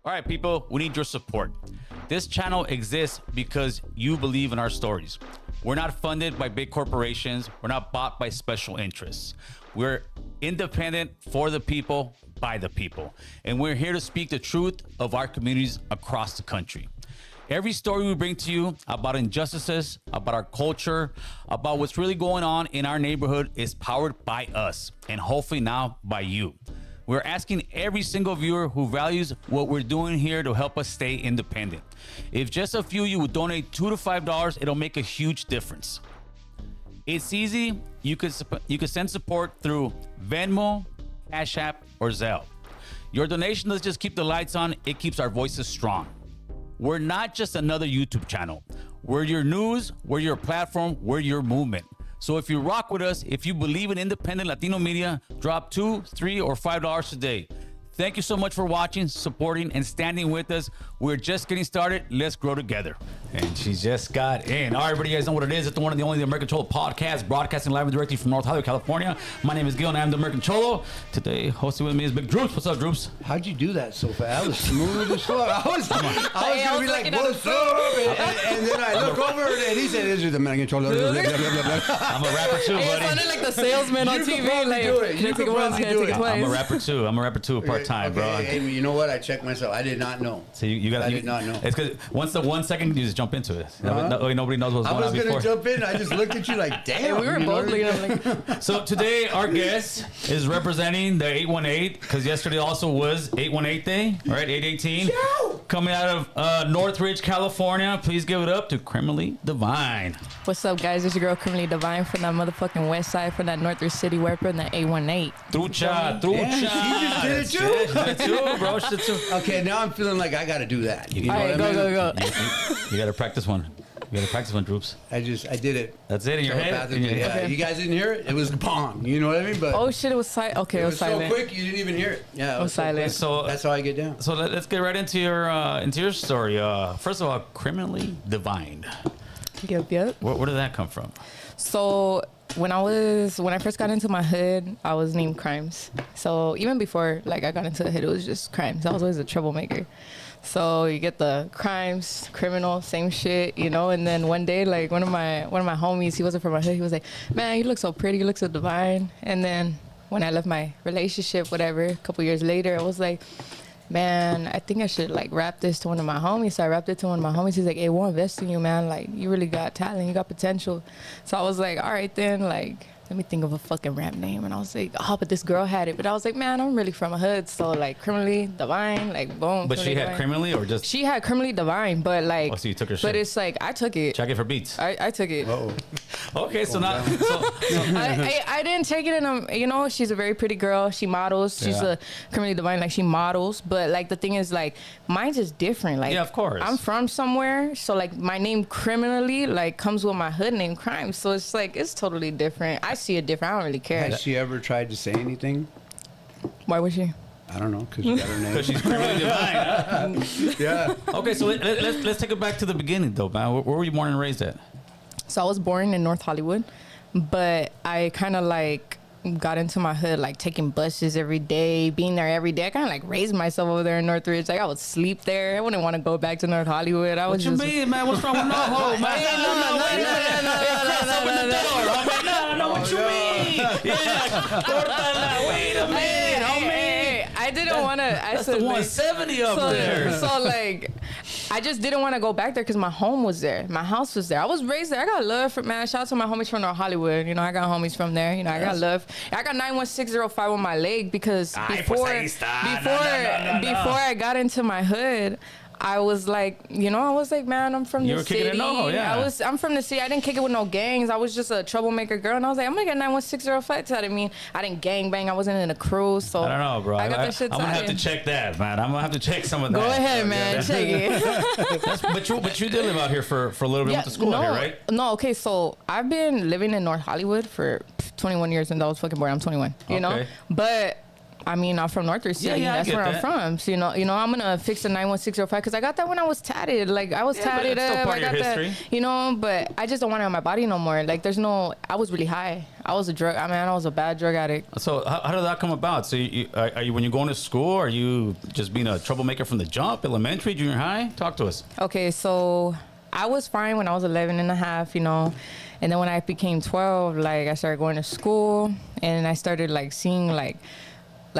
All right, people, we need your support. This channel exists because you believe in our stories. We're not funded by big corporations. We're not bought by special interests. We're independent for the people, by the people. And we're here to speak the truth of our communities across the country. Every story we bring to you about injustices, about our culture, about what's really going on in our neighborhood is powered by us, and hopefully now by you. We're asking every single viewer who values what we're doing here to help us stay independent. If just a few of you would donate $2 to $5, it'll make a huge difference. It's easy. You could send support through Venmo, Cash App, or Zelle. Your donation doesn't just keep the lights on, it keeps our voices strong. We're not just another YouTube channel. We're your news, we're your platform, we're your movement. So if you rock with us, if you believe in independent Latino media, drop $2, $3, or $5 today. Thank you so much for watching, supporting, and standing with us. We're just getting started. Let's grow together. And she just got in. All right, everybody, you guys know what it is. It's the one and the only The American Cholo podcast, broadcasting live and directly from North Hollywood, California. My name is Gil, and I'm The American Cholo. Today, hosting with me is Big Droops. What's up, Droops? How'd you do that so fast? That was smooth as fuck. I was gonna be like, what's up? And then I look over, and he said, this is The American Cholo. I'm a rapper too, buddy. It sounded like the salesman on TV. Like, You could probably do it. I'm a rapper too. I'm a rapper too, part-time, bro. Hey, you know what? I checked myself. I did not know. So you got. I did not know. It's because once the 1 second, you just jump into it. Nobody knows what's I going on was before. gonna jump in. I just looked at you like, damn. we were both looking at him like. So today, our guest is representing the 818 because yesterday also was 818 Day, all right? 818 coming out of Northridge, California. Please give it up to Kriminally Devine. What's up, guys? It's your girl, Kriminally Devine, from that motherfucking west side, from that Northridge City, repping that 818. Trucha. Yeah, she just did it too. She did it too, bro. She did it too. Okay, now I'm feeling like I got to do that. You know All right, what I mean? go. You got to practice one. You got to practice one, Droops. I did it. That's it in your head. Yeah, Okay. you guys didn't hear it. It was bomb. You know what I mean? But Oh shit, it was silent. Okay, it it was was so silent. quick you didn't even hear it. Yeah, It was silent. So that's how I get down. So let's get right into your story. First of all, Kriminally Devine. Yep. Where did that come from? So when I first got into my hood, I was named Crimes. So even before like I got into the hood, it was just Crimes. I was always a troublemaker. So you get the crimes, criminal, same shit, you know. And then one day, like one of my homies, he wasn't from my hood. He was like, "Man, you look so pretty. You look so divine." And then when I left my relationship, whatever, a couple years later, I was like, man, I think I should like rap this to one of my homies. So I rapped it to one of my homies. He's like, "Hey, we'll invest in you, man. Like, you really got talent. You got potential." So I was like, all right then, like, let me think of a fucking rap name. And I was like, oh, but this girl had it. But I was like, man, I'm really from a hood. So like, Criminally Devine, like, boom. But she had Devine. Criminally or just... She had Criminally Devine, but like... Oh, so you took her shit. But it's like, I took it. Check it for beats. I took it. Okay, so now... I didn't take it in a, you know, she's a very pretty girl. She models. She's Yeah. a Criminally Divine, like she models. But like the thing is, like, mine's just different. Like, Yeah, of course. I'm from somewhere, so like my name Criminally like comes with my hood name Crime. So it's like it's totally different. I see it different. I don't really care. Has she ever tried to say anything? Why would she? I don't know, because you got her name. Because she's Criminally Divine, huh? Yeah. Okay, so let's take it back to the beginning, though, man. Where were you born and raised at? So I was born in North Hollywood, but I kind of like got into my hood, like taking buses every day, being there every day. I kind of like raised myself over there in Northridge. Like I would sleep there. I wouldn't want to go back to North Hollywood. I What was you just... mean, man? What's wrong with no, man? No, what you mean? Yeah, wait a minute, homie. I didn't want to. That's the 170 up there. So like, I just didn't want to go back there because my home was there. My house was there. I was raised there. I got love for, man. Shout out to my homies from North Hollywood. You know, I got homies from there. You know, I got love. I got 91605 on my leg because before I got into my hood, I was like, you know, I was like, man, I'm from You the were kicking city. it no, yeah. I'm from the city. I didn't kick it with no gangs. I was just a troublemaker girl, and I was like, I'm gonna get 91605 tatted. I mean, I didn't gang bang. I wasn't in a crew, so I don't know, bro. I got that shit I'm gonna have to tatted. check that, man. I'm gonna have to check some of that. Go ahead, man. Check it. But you did live out here for a little bit. Went to school out here, right? No, okay, so I've been living in North Hollywood for 21 years, and I was fucking born. I'm 21, you know? Okay. But I mean, I'm from Northridge City. Yeah, I That's get where that. I'm from. So, you know, I'm gonna fix the 91605 because I got that when I was tatted. Like, I was Yeah, but tatted it's still up. part I of your got that, history. you know. But I just don't want it on my body no more. Like, I was really high. I was a bad drug addict. So how did that come about? So are you when you're going to school, are you just being a troublemaker from the jump, elementary, junior high? Talk to us. Okay, so I was fine when I was 11 and a half, you know. And then when I became 12, like, I started going to school, and I started, like, seeing, like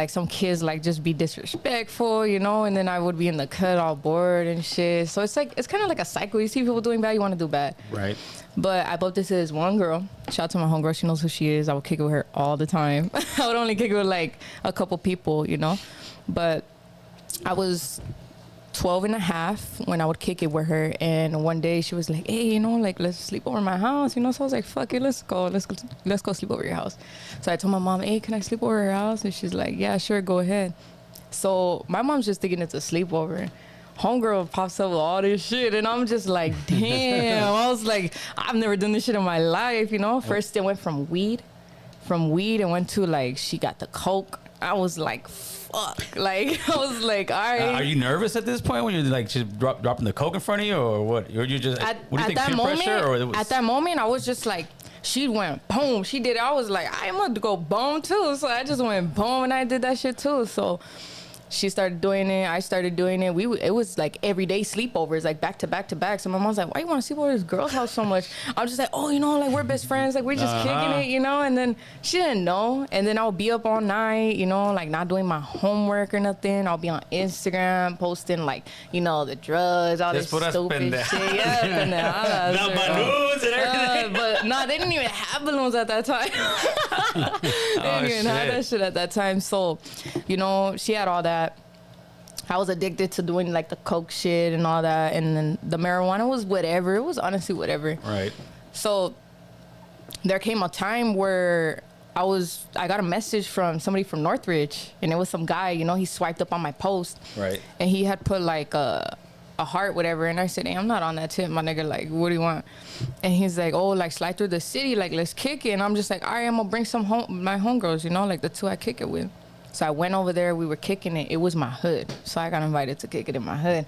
some kids, like, just be disrespectful, you know. And then I would be in the cut all bored and shit. So it's kind of like a cycle. You see people doing bad, you want to do bad. Right. But I bumped into this one girl. Shout out to my homegirl. She knows who she is. I would kick it with her all the time. I would only kick it with, like, a couple people, you know. But I was 12 and a half when I would kick it with her, and one day she was like, hey, you know, like, let's sleep over my house, you know. So I was like, fuck it, let's go sleep over your house. So I told my mom, hey, can I sleep over her house? And she's like, yeah, sure, go ahead. So my mom's just thinking it's a sleepover. Homegirl pops up with all this shit, and I'm just like, damn. I was like, I've never done this shit in my life, you know. First it went from weed and went to, like, she got the coke. I was like, fuck. Like, I was like, all right. Are you nervous at this point when you're like just dropping the coke in front of you, or what? Or you just what do you think? Peer pressure, or it was... At that moment, I was just like, she went boom. She did it. I was like, I'm gonna go boom too. So I just went boom, and I did that shit too. So she started doing it. I started doing it. It was like everyday sleepovers, like back to back to back. So my mom's like, why you want to sleep over this girl's house so much? I was just like, oh, you know, like, we're best friends. Like, we're just kicking it, you know? And then she didn't know. And then I'll be up all night, you know, like, not doing my homework or nothing. I'll be on Instagram posting, like, you know, the drugs, all this stupid shit. Yeah, the balloons and everything. But no, they didn't even have balloons at that time. They didn't even have that shit at that time. So, you know, she had all that. I was addicted to doing, like, the coke shit and all that, and then the marijuana was whatever. It was honestly whatever. Right. So there came a time where I got a message from somebody from Northridge, and it was some guy, you know, he swiped up on my post. Right. And he had put, like, a heart, whatever, and I said, hey, I'm not on that tip, my nigga, like, what do you want? And he's like, oh, like, slide through the city, like, let's kick it. And I'm just like, all right, I'm gonna bring my homegirls, you know, like, the two I kick it with. So I went over there, we were kicking it. It was my hood. So I got invited to kick it in my hood.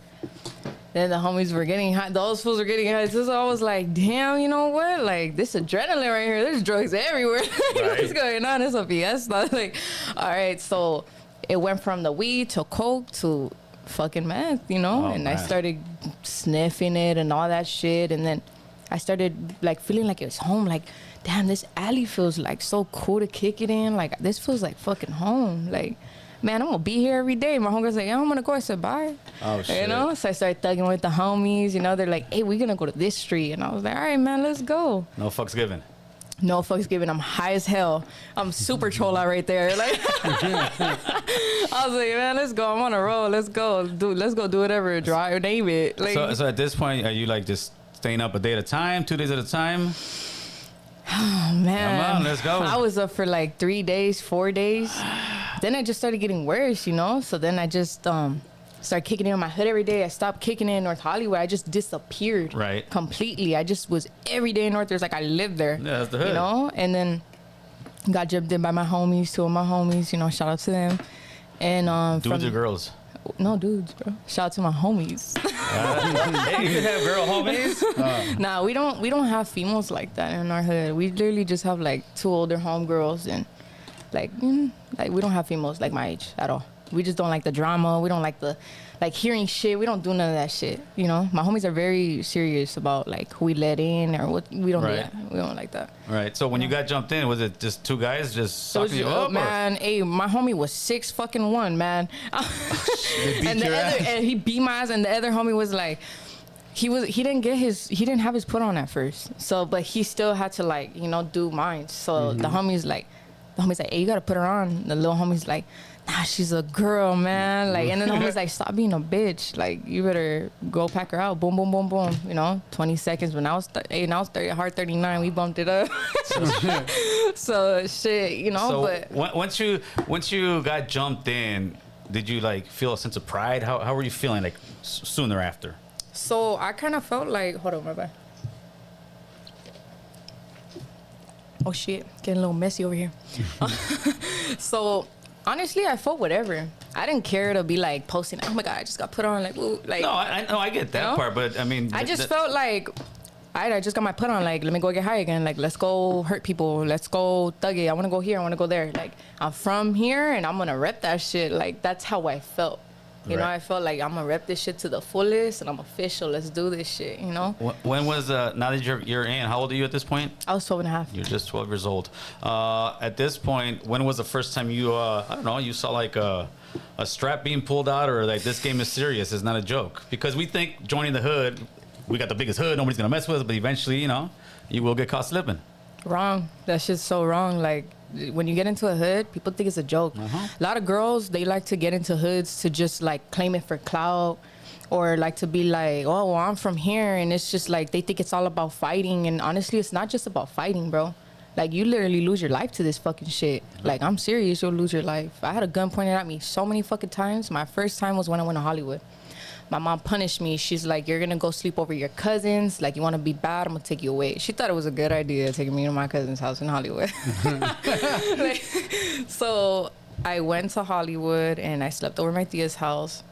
Then the homies were getting hot. Those fools were getting hot. So I was like, damn, you know what? Like, this adrenaline right here. There's drugs everywhere. Right. What's going on? It's a fiesta. Like, all right. So it went from the weed to coke to fucking meth, you know? And man. I started sniffing it and all that shit. And then I started, like, feeling like it was home. Like, damn, this alley feels, like, so cool to kick it in. Like, this feels like fucking home. Like, man, I'm gonna be here every day. My homegirl's like, yeah, I'm gonna go. I said, bye. Oh, shit. You know? So I started thugging with the homies. You know, they're like, hey, we're gonna go to this street. And I was like, all right, man, let's go. No fucks given. No fucks given. I'm high as hell. I'm super troll out right there. Like, I was like, man, let's go. I'm on a roll. Let's go. Let's go do whatever. Drive, name it. Like, so at this point, are you, like, just staying up a day at a time, 2 days at a time? Oh, man. Come on, let's go. I was up for like 3 days, 4 days. Then it just started getting worse, you know? So then I just started kicking it in my hood every day. I stopped kicking it in North Hollywood. I just disappeared. Right. Completely. I just was every day in North. There's like I lived there. Yeah, that's the hood. You know? And then got jumped in by my homies, 2 of my homies, you know, shout out to them. And dudes or girls? No, dudes, bro. Shout out to my homies. Hey, you have girl homies? Nah, we don't have females like that in our hood. We literally just have like 2 older homegirls, and like we don't have females like my age at all. We just don't like the drama. We don't like the hearing shit. We don't do none of that shit. You know, my homies are very serious about like who we let in or what. We don't do that. We don't like that. Right. So when you got jumped in, was it just 2 guys just sucking you up? Man, hey, my homie was 6'1", man. And he beat my ass, and the other homie was like, he didn't have his put on at first. So, but he still had to, like, you know, do mine. So the homie's like, hey, you gotta put her on. The little homie's like, nah, she's a girl, man. Like, and then the homie's like, stop being a bitch. Like, you better go pack her out. Boom, boom, boom, boom. You know, 20 seconds. When I was 30, hard 39, we bumped it up. So shit, you know. So but once you got jumped in, did you like feel a sense of pride? How were you feeling like soon thereafter? So I kind of felt like, hold on, my bad. Oh shit, getting a little messy over here. So honestly, I felt whatever. I didn't care to be like posting, oh my god, I just got put on, like, ooh, like. No, I know, I get that part, but I mean, I just felt like I just got my put on. Like, let me go get high again. Like, let's go hurt people. Let's go thug it. I want to go here. I want to go there. Like, I'm from here and I'm going to rep that shit. Like, that's how I felt. You know, I felt like I'm going to rep this shit to the fullest and I'm official. Let's do this shit, you know? When was, now that you're in, how old are you at this point? I was 12 and a half. You're just 12 years old. At this point, when was the first time you, I don't know, you saw like a strap being pulled out, or like this game is serious, it's not a joke? Because we think joining the hood, we got the biggest hood, nobody's going to mess with us, but eventually, you know, you will get caught slipping. Wrong. That shit's so wrong. Like, when you get into a hood, people think it's a joke. A lot of girls, they like to get into hoods to just like claim it for clout, or like to be like, oh, well, I'm from here, and it's just like they think it's all about fighting. And honestly, it's not just about fighting, bro. Like, you literally lose your life to this fucking shit. Like, I'm serious, you'll lose your life. I had a gun pointed at me so many fucking times. My first time was when I went to Hollywood. My mom punished me. She's like, you're gonna go sleep over your cousins. Like, you wanna be bad, I'm gonna take you away. She thought it was a good idea taking me to my cousin's house in Hollywood. Like, so I went to Hollywood and I slept over my tia's house.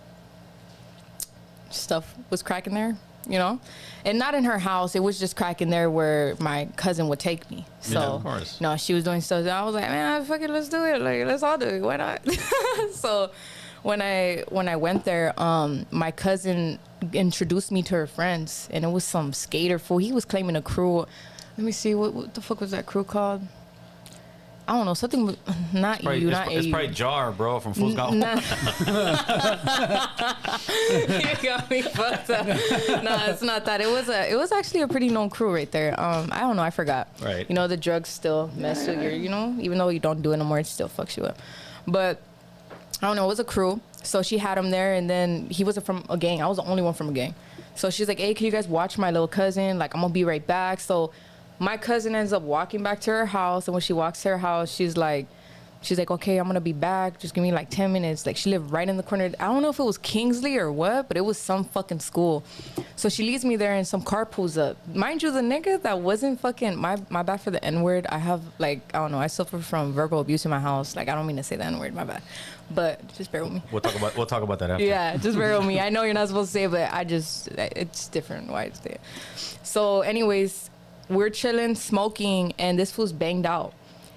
Stuff was cracking there, you know? And not in her house, it was just cracking there where my cousin would take me. So, yeah, of course. No, she was doing stuff. I was like, man, fuck it, let's do it. Like, let's all do it. Why not? So when I went there, my cousin introduced me to her friends, and it was some skater fool. He was claiming a crew. Let me see, what the fuck was that crew called? I don't know, something, not probably, you, not it's AU. probably Jar, bro, from Fool's Gone. You got me fucked up. No, it's not that. It was actually a pretty known crew right there. I don't know, I forgot. Right. You know, the drugs still mess with your, you know, even though you don't do it no more, it still fucks you up. But I don't know, it was a crew. So she had him there, and then he wasn't from a gang. I was the only one from a gang. So she's like, hey, can you guys watch my little cousin? Like, I'm gonna be right back. So my cousin ends up walking back to her house, and when she walks to her house, she's like, okay, I'm gonna be back. Just give me like 10 minutes. Like, she lived right in the corner. I don't know if it was Kingsley or what, but it was some fucking school. So she leaves me there, and some car pulls up. Mind you, the nigga that wasn't fucking, my bad for the N-word. I have, like, I don't know, I suffer from verbal abuse in my house. Like, I don't mean to say the N-word, my bad. But just bear with me. We'll talk about that after. Yeah, just bear with me. I know you're not supposed to say it, but it's different why it's there. So anyways, we're chilling, smoking, and this fool's banged out.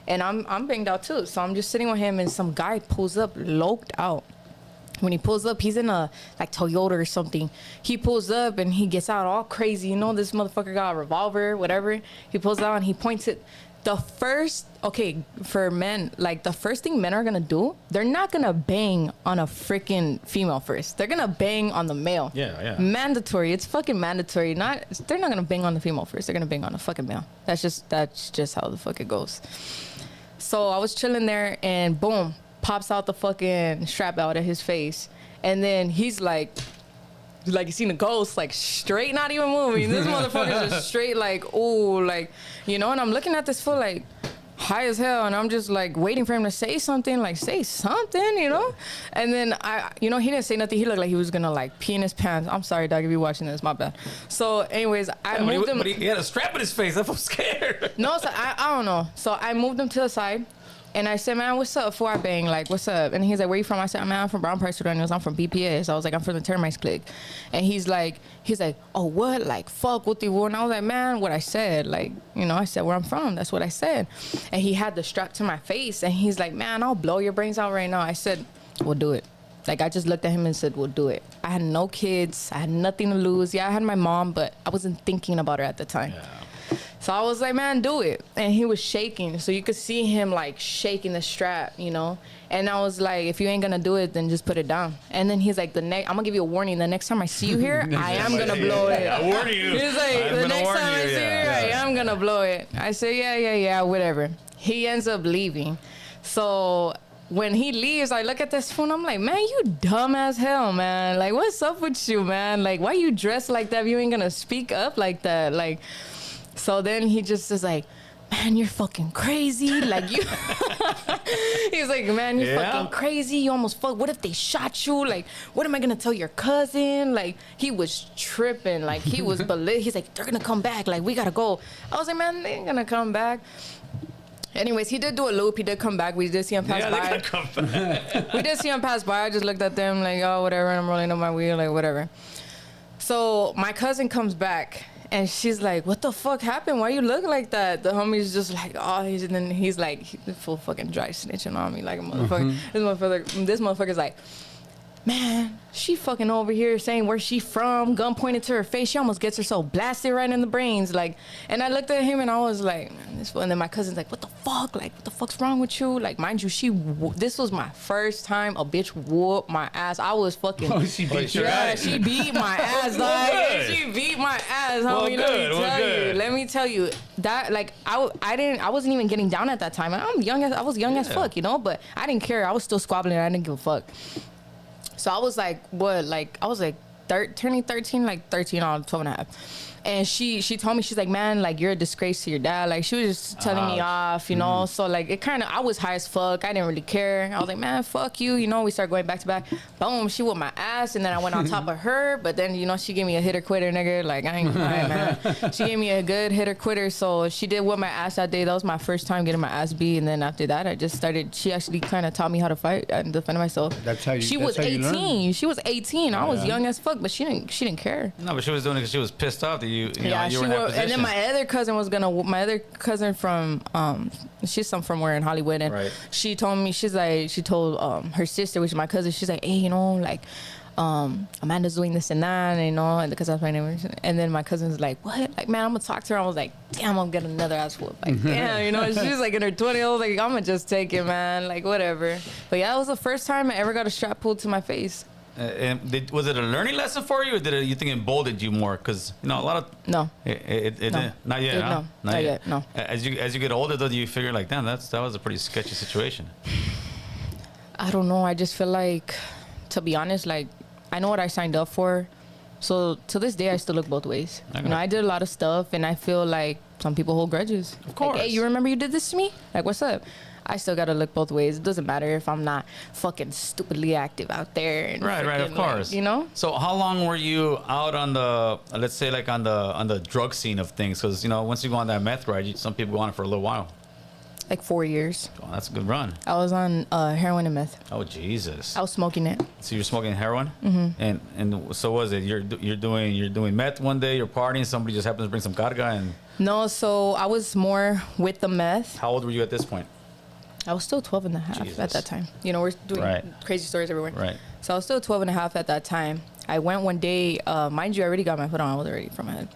And I'm banged out too. So I'm just sitting with him, and some guy pulls up, loked out. When he pulls up, he's in a like Toyota or something. He pulls up and he gets out all crazy. You know, this motherfucker got a revolver, whatever. He pulls out and he points it. For men, like, the first thing men are gonna do, they're not gonna bang on a freaking female first. They're gonna bang on the male. Yeah. Mandatory. It's fucking mandatory. They're not gonna bang on the female first. They're gonna bang on the fucking male. That's just how the fuck it goes. So I was chilling there, and boom, pops out the fucking strap out of his face, and then he's like you seen a ghost, like, straight, not even moving. This motherfucker's just straight, like, ooh, like, you know. And I'm looking at this fool like high as hell, and I'm just like waiting for him to say something, you know. And then he didn't say nothing. He looked like he was gonna like pee in his pants. I'm sorry, dog, if you're watching this, my bad. So anyways, I moved him. But he had a strap in his face. I'm scared. No, so I don't know. So I moved him to the side. And I said, man, what's up? Before I bang, like, what's up? And he's like, where you from? I said, man, I'm from Brown Price Sureños. I'm from BPS. I was like, I'm from the Termites Clique. And he's like, oh, what? Like, fuck with you. And I was like, man, what I said. Like, you know, I said where I'm from. That's what I said. And he had the strap to my face. And he's like, man, I'll blow your brains out right now. I said, we'll do it. Like, I just looked at him and said, we'll do it. I had no kids. I had nothing to lose. Yeah, I had my mom, but I wasn't thinking about her at the time. Yeah. So I was like, man, do it. And he was shaking. So you could see him like shaking the strap, you know. And I was like, if you ain't gonna do it, then just put it down. And then he's like, I'm gonna give you a warning. The next time I see you here, I am gonna blow it. I warn you. He's like, the next time I see you here, I am gonna blow it. I said, yeah, whatever. He ends up leaving. So when he leaves, I look at this phone. I'm like, man, you dumb as hell, man. Like, what's up with you, man? Like, why you dressed like that if you ain't gonna speak up like that? Like, so then he just is like, man, you're fucking crazy. Like, you. He's like, man, you're fucking crazy. You almost fuck. What if they shot you? Like, what am I gonna tell your cousin? Like, he was tripping. Like, he was he's like, they're gonna come back. Like, we gotta go. I was like, man, they ain't gonna come back. Anyways, he did do a loop. He did come back. We did see him pass by. Come back. We did see him pass by. I just looked at them like, oh, whatever. I'm rolling up my wheel, like, whatever. So my cousin comes back, And she's like, what the fuck happened? Why you look like that? The homie's just like, oh, and then he's like, the full fucking dry snitching on me like a motherfucker. This motherfucker's like, man, she fucking over here saying where she from, gun pointed to her face. She almost gets herself blasted right in the brains. Like, and I looked at him and I was like, man, this. And then my cousin's like, what the fuck? Like, what the fuck's wrong with you? Like, mind you, this was my first time a bitch whooped my ass. I was fucking. Oh, she beat your ass. She beat my ass. Like, she beat my ass, homie. Let me tell you that. Like, I wasn't even getting down at that time. I was young as fuck, you know. But I didn't care. I was still squabbling. I didn't give a fuck. So I was like, turning 13, like 13 on 12 and a half. And she told me, she's like, man, like, you're a disgrace to your dad. Like, she was just telling me off, you know? So, like, it kind of, I was high as fuck. I didn't really care. I was like, man, fuck you. You know, we started going back to back. Boom, she whooped my ass. And then I went on top of her. But then, you know, she gave me a hitter quitter, nigga. Like, I ain't gonna lie, man. She gave me a good hitter quitter. So she did whoop my ass that day. That was my first time getting my ass beat. And then after that, I just started, she actually kind of taught me how to fight and defend myself. That's how you She was 18. She was 18. I was young as fuck, but she didn't care. No, but she was doing it because she was pissed off that you yeah, know, you she were in that was. position. And then my other cousin was gonna. My other cousin from she's from somewhere in Hollywood, and she told me, she told her sister, which is my cousin, she's like, hey, you know, like Amanda's doing this and that, you know, and because that's my name. And then my cousin's like, what? Like, man, I'm gonna talk to her. I was like, damn, I'm getting another ass whoop. Like, damn, you know. She was like in her 20s. I was like, I'm gonna just take it, man. Like, whatever. But yeah, that was the first time I ever got a strap pulled to my face. And was it a learning lesson for you, or did you think it emboldened you more? Because, you know, a lot of no, not yet. Huh? No, not yet. No. As you get older, though, do you figure like, damn, that was a pretty sketchy situation? I don't know. I just feel like, to be honest, like, I know what I signed up for. So to this day, I still look both ways. Okay. You know, I did a lot of stuff, and I feel like some people hold grudges. Of course. Like, hey, you remember you did this to me? Like, what's up? I still gotta look both ways. It doesn't matter if I'm not fucking stupidly active out there. And right, of course. Like, you know. So how long were you out on the, let's say, like on the drug scene of things? Because, you know, once you go on that meth ride, some people go on it for a little while. Like 4 years. Oh, that's a good run. I was on heroin and meth. Oh, Jesus. I was smoking it. So you're smoking heroin? Mm-hmm. And so was it? You're doing meth one day, you're partying, somebody just happens to bring some carga and... No, so I was more with the meth. How old were you at this point? I was still 12 and a half Jesus. at that time. You know, we're doing crazy stories everywhere. Right. So I was still 12 and a half at that time. I went one day, mind you, I already got my foot on. I was already from my head.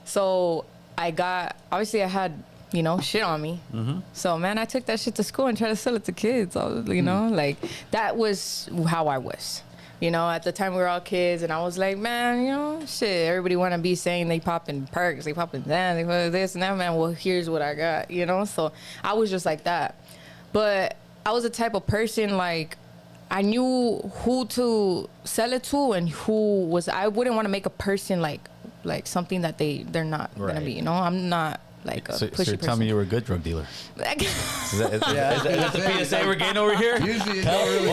So obviously I had, you know, shit on me. Mm-hmm. So, man, I took that shit to school and tried to sell it to kids. You know, like, that was how I was. You know, at the time we were all kids, and I was like, man, you know, shit, everybody want to be saying they popping perks, they popping that, they popping this and that, man. Well, here's what I got, you know? So I was just like that. But I was the type of person, like, I knew who to sell it to and I wouldn't want to make a person like something that they're not going to be, you know? I'm not like a pushy person. Tell me you were a good drug dealer. Is that the PSA we're getting over here? Usually it's not really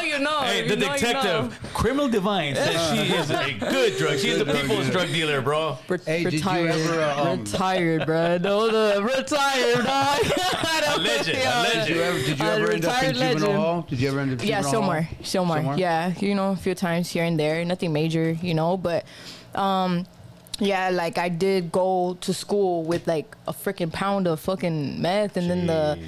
you know. Hey, the detective, Criminal Devine, says she is a good drug. She's the people's drug dealer, bro. Hey, did you ever... retired, bro. No, retired, dog. Legend. Did you ever end up in juvenile hall? Did you ever end up in juvenile hall? Yeah, Shomar. Yeah, you know, a few times here and there. Nothing major, you know, but... yeah, like, I did go to school with, like, a freaking pound of fucking meth. And then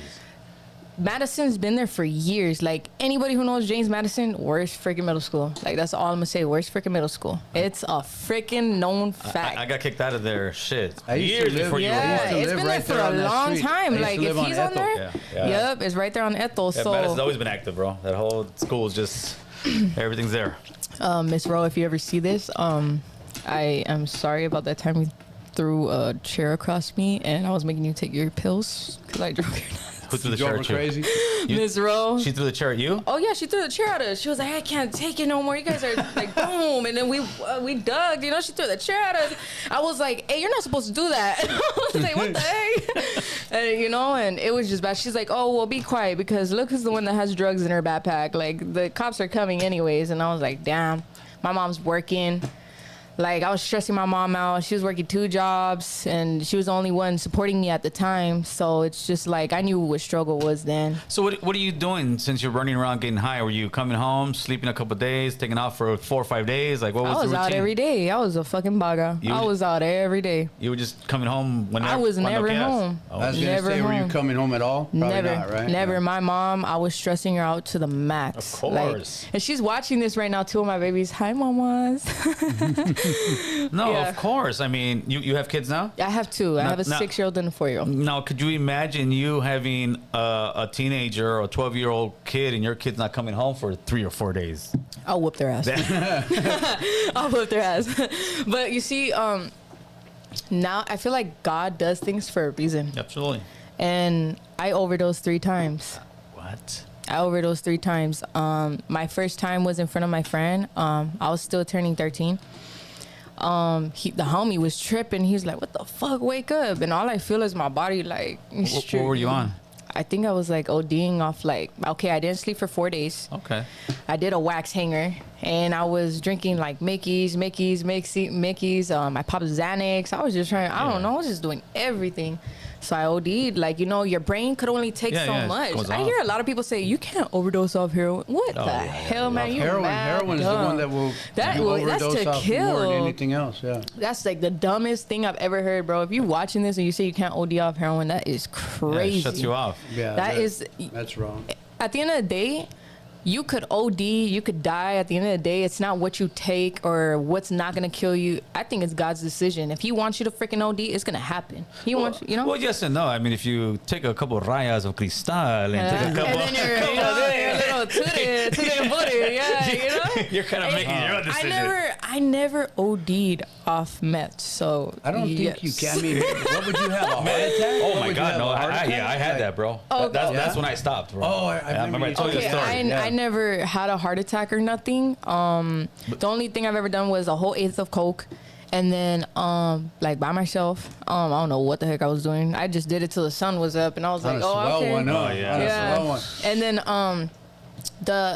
Madison's been there for years. Like, anybody who knows James Madison, worst freaking middle school. Like, that's all I'm going to say. Worst freaking middle school. It's a freaking known fact. I got kicked out of there, shit. Years before you were born. It's been there for a long time. Like, if he's on there, yep, it's right there on Ethel. Yeah, so Madison's always been active, bro. That whole school is just, everything's there. Miss Rowe, if you ever see this, I am sorry about that time you threw a chair across me and I was making you take your pills because I drove your nuts. Who threw the chair at you? Crazy? Miss Rowe. She threw the chair at you? Oh, yeah, she threw the chair at us. She was like, I can't take it no more. You guys are like, boom. And then we dug, you know, she threw the chair at us. I was like, hey, you're not supposed to do that. I was like, what the heck? And, you know, and it was just bad. She's like, oh, well, be quiet because look who's the one that has drugs in her backpack. Like, the cops are coming anyways. And I was like, damn, my mom's working. Like, I was stressing my mom out. She was working 2 jobs, and she was the only one supporting me at the time. So it's just like, I knew what struggle was then. So what are you doing since you're running around getting high? Were you coming home, sleeping a couple of days, taking off for 4 or 5 days? Like, what was the routine? I was out every day. I was a fucking baga. I was out every day. You were just coming home whenever? I was never home. I was going to say, were you coming home at all? Probably Never, not, right? never. Yeah. My mom, I was stressing her out to the max. Of course. Like, and she's watching this right now, 2 of my babies. Hi, mamas. No, Yeah. of course. I mean, you have kids now? I have 2. I have a 6-year-old and a 4-year-old. Now, could you imagine you having a teenager or a 12-year-old kid and your kid's not coming home for 3 or 4 days? I'll whoop their ass. I'll whoop their ass. But you see, now I feel like God does things for a reason. Absolutely. And I overdosed 3 times. What? I overdosed 3 times. My first time was in front of my friend. I was still turning 13. The homie was tripping. He's like, "What the fuck? Wake up!" And all I feel is my body like. What were you on? I think I was like ODing off like. Okay, I didn't sleep for 4 days. Okay. I did a wax hanger, and I was drinking like Mickey's. I popped Xanax. I was just trying. I don't know. I was just doing everything. So I OD'd. Like, you know, your brain could only take so much. I hear a lot of people say you can't overdose off heroin. What the hell, man? You Heroin is the one that will that's overdose to off kill more than anything else. Yeah. That's like the dumbest thing I've ever heard, bro. If you're watching this and you say you can't OD off heroin, that is crazy. Yeah, it shuts you off. Yeah. That's wrong. At the end of the day, you could OD, you could die. At the end of the day, it's not what you take or what's not gonna kill you. I think it's God's decision. If He wants you to freaking OD, it's gonna happen. He wants you, you know. Well, yes and no. I mean, if you take a couple of rayas of cristal and take a couple, and then you're little tootie and booty, yeah, you know. you're kind of making your own decision. I never OD'd off meth, so I don't think you can. I mean, what would you have? A heart attack? Oh my God, no! I had that, bro. That's when I stopped, bro. Oh, I remember I told you the story. I never had a heart attack or nothing. The only thing I've ever done was a whole 1/8 of coke, and then like by myself. I don't know what the heck I was doing. I just did it till the sun was up, and I was like, oh, okay. Yeah. And then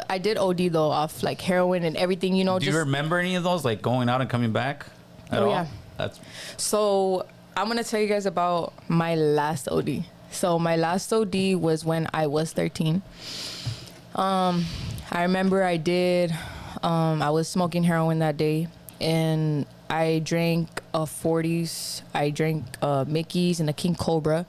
I did OD though off like heroin and everything. You know. Do you remember any of those, like going out and coming back at all? Yeah. So I'm gonna tell you guys about my last OD. So my last OD was when I was 13. I remember I was smoking heroin that day, and I drank 40s, I drank Mickey's and a King Cobra,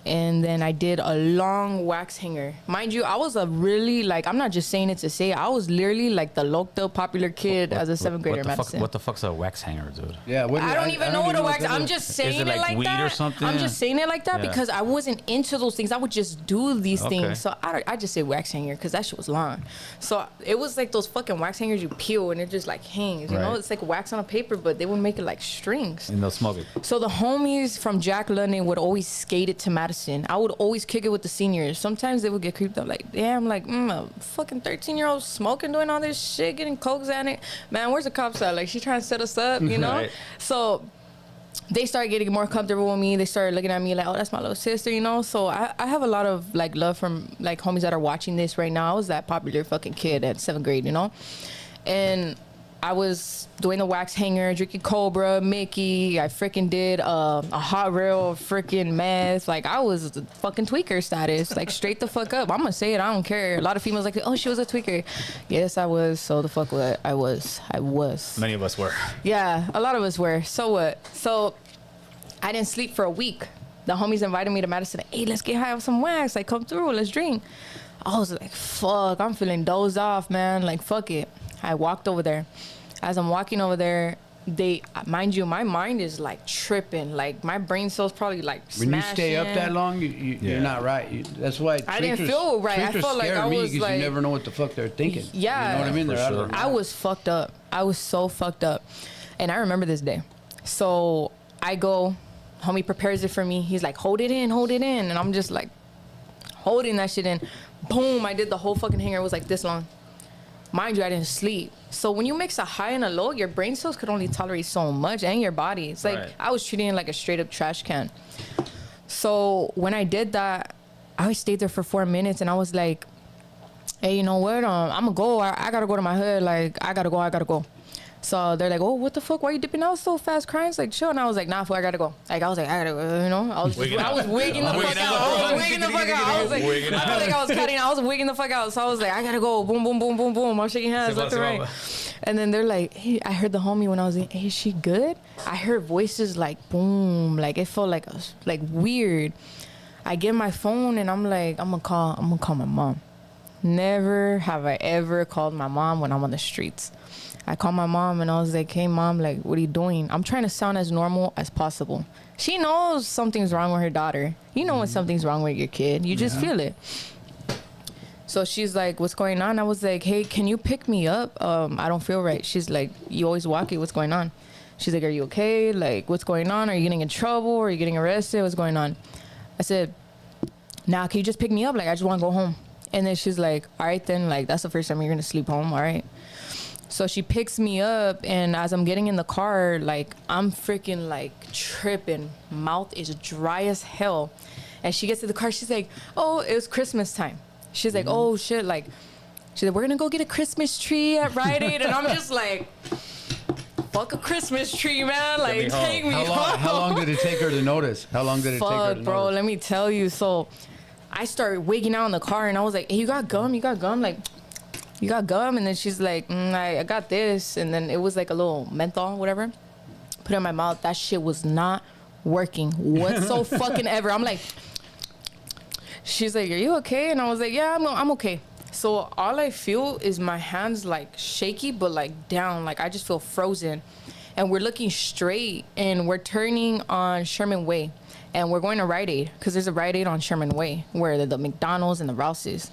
and then I did a long wax hanger. Mind you, I was a really, like, I'm not just saying it to say it, I was literally like the locked up popular kid as a 7th grader in Madison. What the fuck's a wax hanger, dude? Yeah, I don't even know what a wax. I'm just saying it like weed that. Or something? I'm just saying it like that because I wasn't into those things. I would just do these things. So I just say wax hanger because that shit was long. So it was like those fucking wax hangers you peel and it just like hangs. You know, it's like wax on a paper, but they would make it like strings. And they'll smoke it. So the homies from Jack London would always skate it to Madison. I would always kick it with the seniors. Sometimes they would get creeped up like, damn, like a fucking 13-year-old smoking, doing all this shit, getting cokes at it. Man, where's the cops at? Like, she trying to set us up, you know? Right. So they started getting more comfortable with me. They started looking at me like, oh, that's my little sister, you know? So I have a lot of like love from like homies that are watching this right now. I was that popular fucking kid at 7th grade, you know? And I was doing the wax hanger, drinking Cobra, Mickey. I freaking did a hot rail, freaking meth. Like, I was a fucking tweaker status, like straight the fuck up. I'm gonna say it, I don't care. A lot of females like, oh, she was a tweaker. Yes, I was. So the fuck what? I was. Many of us were. Yeah, a lot of us were. So what? So I didn't sleep for a week. The homies invited me to Madison. Hey, let's get high with some wax. Like, come through, let's drink. I was like, fuck, I'm feeling dozed off, man. Like, fuck it. I walked over there. As I'm walking over there, mind you, my mind is like tripping. Like, my brain cells probably like smashing. When you stay up that long, you're not right. That's why I didn't feel right. I felt like I was like, you never know what the fuck they're thinking. Yeah, you know what I mean. For sure. I was fucked up. I was so fucked up, and I remember this day. So I go, homie prepares it for me. He's like, hold it in, and I'm just like holding that shit in. Boom! I did the whole fucking hanger. It was like this long. Mind you, I didn't sleep. So when you mix a high and a low, your brain cells could only tolerate so much, and your body. It's like I was treating it like a straight up trash can. So when I did that, I stayed there for 4 minutes, and I was like, hey, you know what? I'm gonna go. I gotta go to my hood. Like, I gotta go. So they're like, oh, what the fuck? Why are you dipping out so fast? Crying? Like, chill. And I was like, nah, fuck, I gotta go. Like, I was wigging the fuck out. I was like, I felt like I was cutting. I was wigging the fuck out. So I was like, I gotta go. Boom, boom, boom, boom, boom. I'm shaking hands left and right. And then they're like, hey, I heard the homie when I was like, hey, is she good? I heard voices like, boom. Like, it felt like weird. I get my phone and I'm like, I'm gonna call my mom. Never have I ever called my mom when I'm on the streets. I called my mom and I was like, hey mom, like, what are you doing? I'm trying to sound as normal as possible. She knows something's wrong with her daughter. You know when something's wrong with your kid. You just feel it. So she's like, what's going on? I was like, hey, can you pick me up? I don't feel right. She's like, you always walk it. What's going on? She's like, are you okay? Like, what's going on? Are you getting in trouble? Are you getting arrested? What's going on? I said, nah, can you just pick me up? Like, I just want to go home. And then she's like, all right, then, like, that's the first time you're going to sleep home. All right. So she picks me up, and as I'm getting in the car, like, I'm freaking, like, tripping. Mouth is dry as hell. And she gets to the car. She's like, oh, it was Christmas time. She's like, oh, shit. Like, she's like, we're going to go get a Christmas tree at Rite Aid. And I'm just like, fuck a Christmas tree, man. Like, take me home. How long did it take her to notice? Fuck, bro, let me tell you. So I started wigging out in the car, and I was like, hey, you got gum? You got gum? Like, you got gum? And then she's like, I got this. And then it was like a little menthol, whatever. Put it in my mouth. That shit was not working whatsoever. I'm like, she's like, are you okay? And I was like, yeah, I'm okay. So all I feel is my hands like shaky, but like down. Like I just feel frozen. And we're looking straight, and we're turning on Sherman Way. And we're going to Rite Aid, because there's a Rite Aid on Sherman Way where the McDonald's and the Rouse's.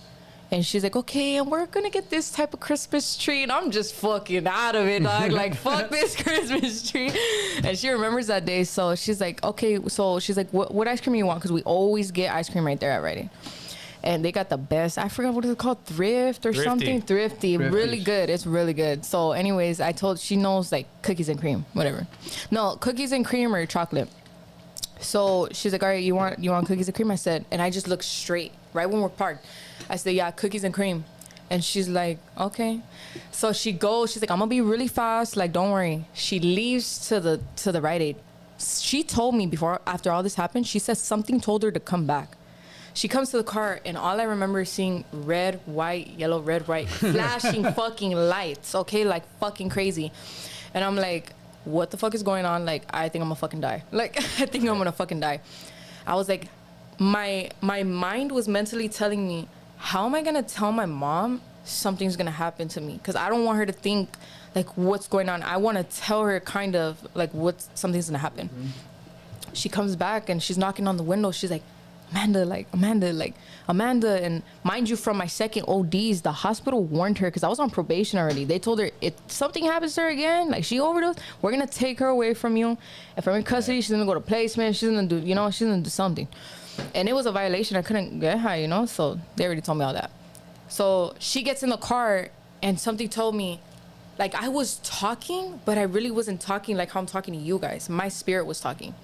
And she's like, okay, and we're going to get this type of Christmas tree. And I'm just fucking out of it, dog. Like, fuck this Christmas tree. And she remembers that day. So she's like, okay. So she's like, what ice cream you want? Because we always get ice cream right there at Rite Aid. And they got the best. I forgot what it's called. Thrifty. Something. Thrifty. Really good. It's really good. So anyways, she knows like cookies and cream, whatever. No, cookies and cream or chocolate. So she's like, all right, you want cookies and cream? I said, and I just looked straight right when we're parked. I said, yeah, cookies and cream. And she's like, okay. So she goes, she's like, I'm gonna be really fast, like, don't worry. She leaves to the Rite Aid. She told me after all this happened, she said something told her to come back. She comes to the car, and all I remember is seeing red, white, yellow, red, white, flashing fucking lights, okay, like fucking crazy. And I'm like, what the fuck is going on? Like, I think I'm gonna fucking die. Like, I think I'm gonna fucking die. I was like, my mind was mentally telling me, how am I gonna tell my mom something's gonna happen to me? Because I don't want her to think like what's going on. I want to tell her kind of like something's gonna happen. Mm-hmm. She comes back and she's knocking on the window. She's like, Amanda. And mind you, from my second ODs, the hospital warned her, because I was on probation already. They told her, if something happens to her again, like she overdosed, we're gonna take her away from you, and from your custody, she's gonna go to placement. She's gonna do something. And it was a violation. I couldn't get her, so they already told me all that. So she gets in the car, and something told me, like, I was talking, but I really wasn't talking like how I'm talking to you guys. My spirit was talking.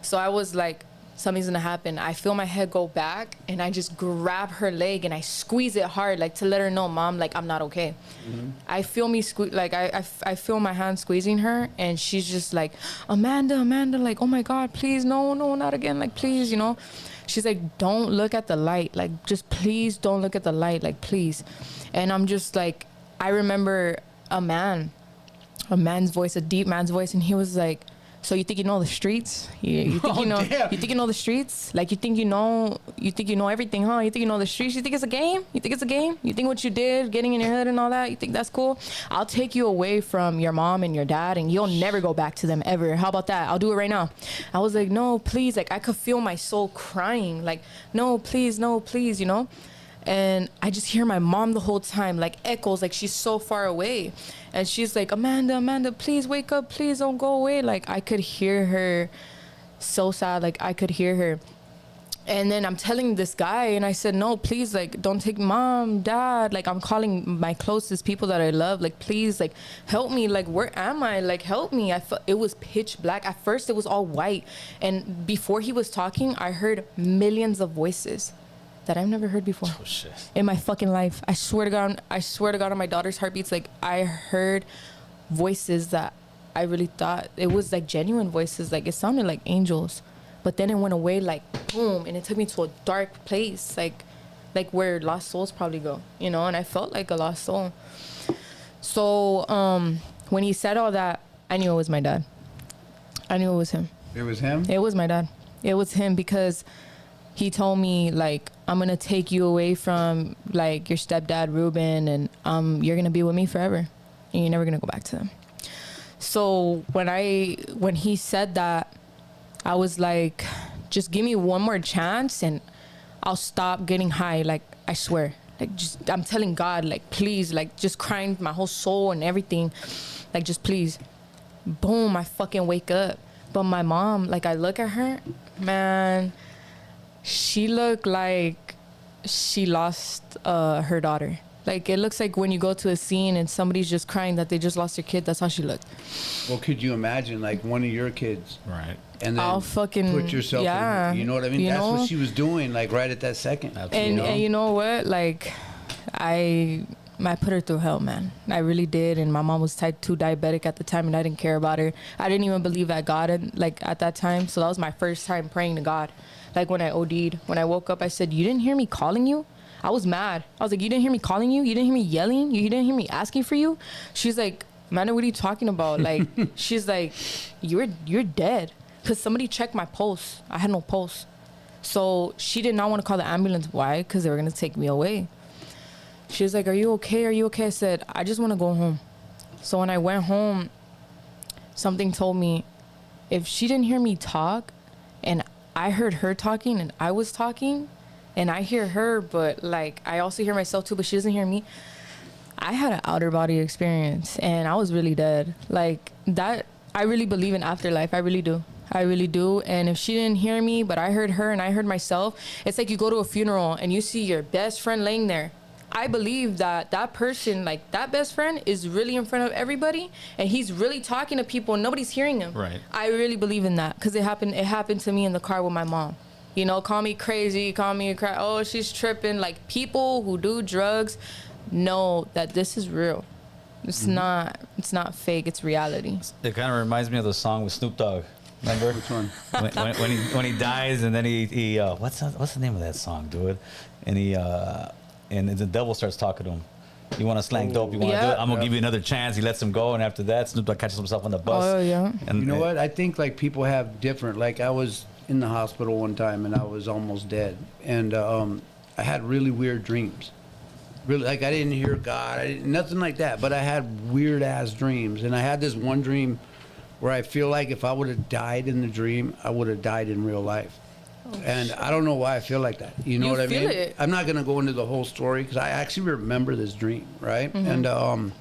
So I was like, something's gonna happen. I feel my head go back, and I just grab her leg and I squeeze it hard, like to let her know, Mom, like I'm not okay. Mm-hmm. I feel me I feel my hand squeezing her, and she's just like, Amanda, like, oh my God, please, no, not again, like, please, She's like, don't look at the light, like, just please don't look at the light, like, please. And I'm just like, I remember a man's voice, a deep man's voice, and he was like, so you think you know the streets? You think you think you know the streets? Like, you think you know everything, huh? You think you know the streets? You think it's a game? You think what you did, getting in your head and all that, you think that's cool? I'll take you away from your mom and your dad, and you'll never go back to them ever. How about that? I'll do it right now. I was like, no, please. Like, I could feel my soul crying. Like, no, please, And I just hear my mom the whole time, like echoes, like she's so far away. And she's like, Amanda, please wake up. Please don't go away. Like, I could hear her so sad. Like, I could hear her. And then I'm telling this guy, and I said, no, please, like, don't take Mom, Dad. Like, I'm calling my closest people that I love. Like, please, like, help me. Like, where am I? Like, help me. It was pitch black. At first, it was all white. And before he was talking, I heard millions of voices that I've never heard before in my fucking life. I swear to God on my daughter's heartbeats, like, I heard voices that I really thought it was like genuine voices. Like it sounded like angels, but then it went away like boom, and it took me to a dark place, like where lost souls probably go, you know. And I felt like a lost soul. So when he said all that, I knew it was my dad. I knew it was him. It was him? It was my dad. It was him, because he told me, like, I'm going to take you away from, like, your stepdad, Ruben, and you're going to be with me forever, and you're never going to go back to them. So when he said that, I was like, just give me one more chance, and I'll stop getting high. Like, I swear. Like, just, I'm telling God, like, please, like, just crying my whole soul and everything. Like, just please. Boom, I fucking wake up. But my mom, like, I look at her, man, she looked like she lost her daughter. Like, it looks like when you go to a scene and somebody's just crying that they just lost their kid, that's how she looked. Well, could you imagine, like, one of your kids? Right. And then I'll fucking put yourself in, you know what I mean? That's what she was doing, like, right at that second. And you know what? Like, I put her through hell, man. I really did. And my mom was type 2 diabetic at the time, and I didn't care about her. I didn't even believe that God, at that time. So that was my first time praying to God. Like, when I OD'd, when I woke up, I said, you didn't hear me calling you? I was mad. I was like, you didn't hear me calling you? You didn't hear me yelling? You didn't hear me asking for you? She's like, Amanda, what are you talking about? Like, she's like, you're dead. Because somebody checked my pulse. I had no pulse. So she did not want to call the ambulance. Why? Because they were going to take me away. She was like, are you okay? Are you okay? I said, I just want to go home. So when I went home, something told me, if she didn't hear me talk, and I heard her talking, and I was talking, and I hear her, but, like, I also hear myself too, but she doesn't hear me, I had an outer body experience, and I was really dead. Like, that, I really believe in afterlife. I really do. I really do. And if she didn't hear me, but I heard her and I heard myself, it's like you go to a funeral and you see your best friend laying there. I believe that that person, like, that best friend is really in front of everybody, and he's really talking to people and nobody's hearing him. Right. I really believe in that, because it happened to me in the car with my mom. You know, call me crazy, call me oh, she's tripping. Like, people who do drugs know that this is real. It's not fake, it's reality. It kind of reminds me of the song with Snoop Dogg. Remember? Which one? when he dies, and then he what's the name of that song, dude? And and the devil starts talking to him. You want to slang dope? You want to do it? I'm gonna give you another chance. He lets him go, and after that, Snoop Dogg catches himself on the bus. Oh yeah. And you know what? I think, like, people have different. Like, I was in the hospital one time, and I was almost dead, and I had really weird dreams. Really, like, I didn't hear God, nothing like that, but I had weird ass dreams, and I had this one dream where I feel like if I would have died in the dream, I would have died in real life. Oh, and I don't know why I feel like that. You know what I mean? It. I'm not going to go into the whole story, because I actually remember this dream, right? Mm-hmm. And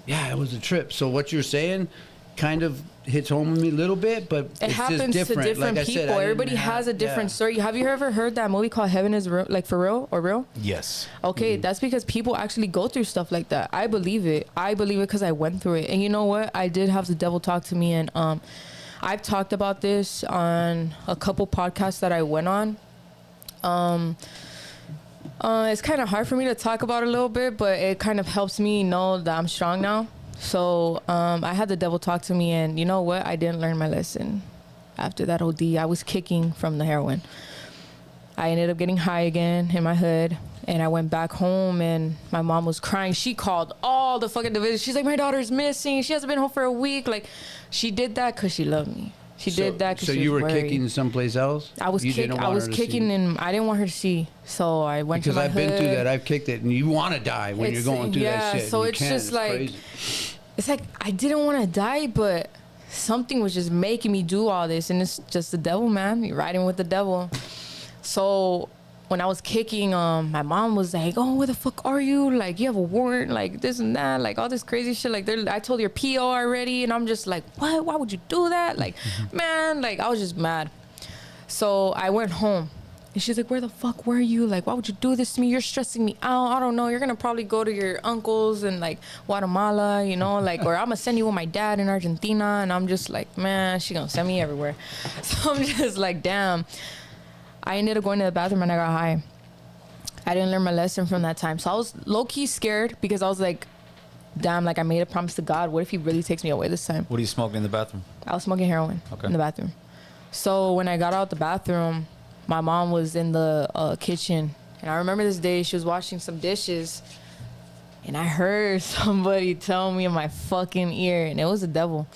yeah, it was a trip. So what you're saying kind of hits home with me a little bit, but it happens just different. To different like people. I said, everybody has a different story. Have you ever heard that movie called Heaven is Real, like, for real or real? Yes. Okay, that's because people actually go through stuff like that. I believe it. I believe it because I went through it. And you know what? I did have the devil talk to me, and I've talked about this on a couple podcasts that I went on. It's kind of hard for me to talk about a little bit, but it kind of helps me know that I'm strong now. So I had the devil talk to me, and you know what? I didn't learn my lesson. After that OD, I was kicking from the heroin. I ended up getting high again in my hood, and I went back home, and my mom was crying. She called all the fucking division. She's like, my daughter's missing. She hasn't been home for a week. Like, she did that because she loved me. She did that because she was So you were worried. Kicking someplace else? I was kicking, and I didn't want her to see. So I went to my hood. Because I've been through that. I've kicked it, and you want to die when you're going through that shit. Yeah, so it's just like, crazy. It's like I didn't want to die, but something was just making me do all this, and it's just the devil, man. You're riding with the devil. So when I was kicking, my mom was like, oh, where the fuck are you? Like, you have a warrant, like this and that, like all this crazy shit. Like, I told your PO already, and I'm just like, what? Why would you do that? Like, man, like, I was just mad. So I went home. And she's like, where the fuck were you? Like, why would you do this to me? You're stressing me out. I don't know. You're going to probably go to your uncles in, like, Guatemala, you know, like, or I'm going to send you with my dad in Argentina. And I'm just like, man, she going to send me everywhere. So I'm just like, damn. I ended up going to the bathroom and I got high. I didn't learn my lesson from that time. So I was low-key scared because I was like, damn, like I made a promise to God. What if he really takes me away this time? What are you smoking in the bathroom? I was smoking heroin in the bathroom. So when I got out the bathroom, my mom was in the kitchen. And I remember this day, she was washing some dishes. And I heard somebody tell me in my fucking ear, and it was the devil.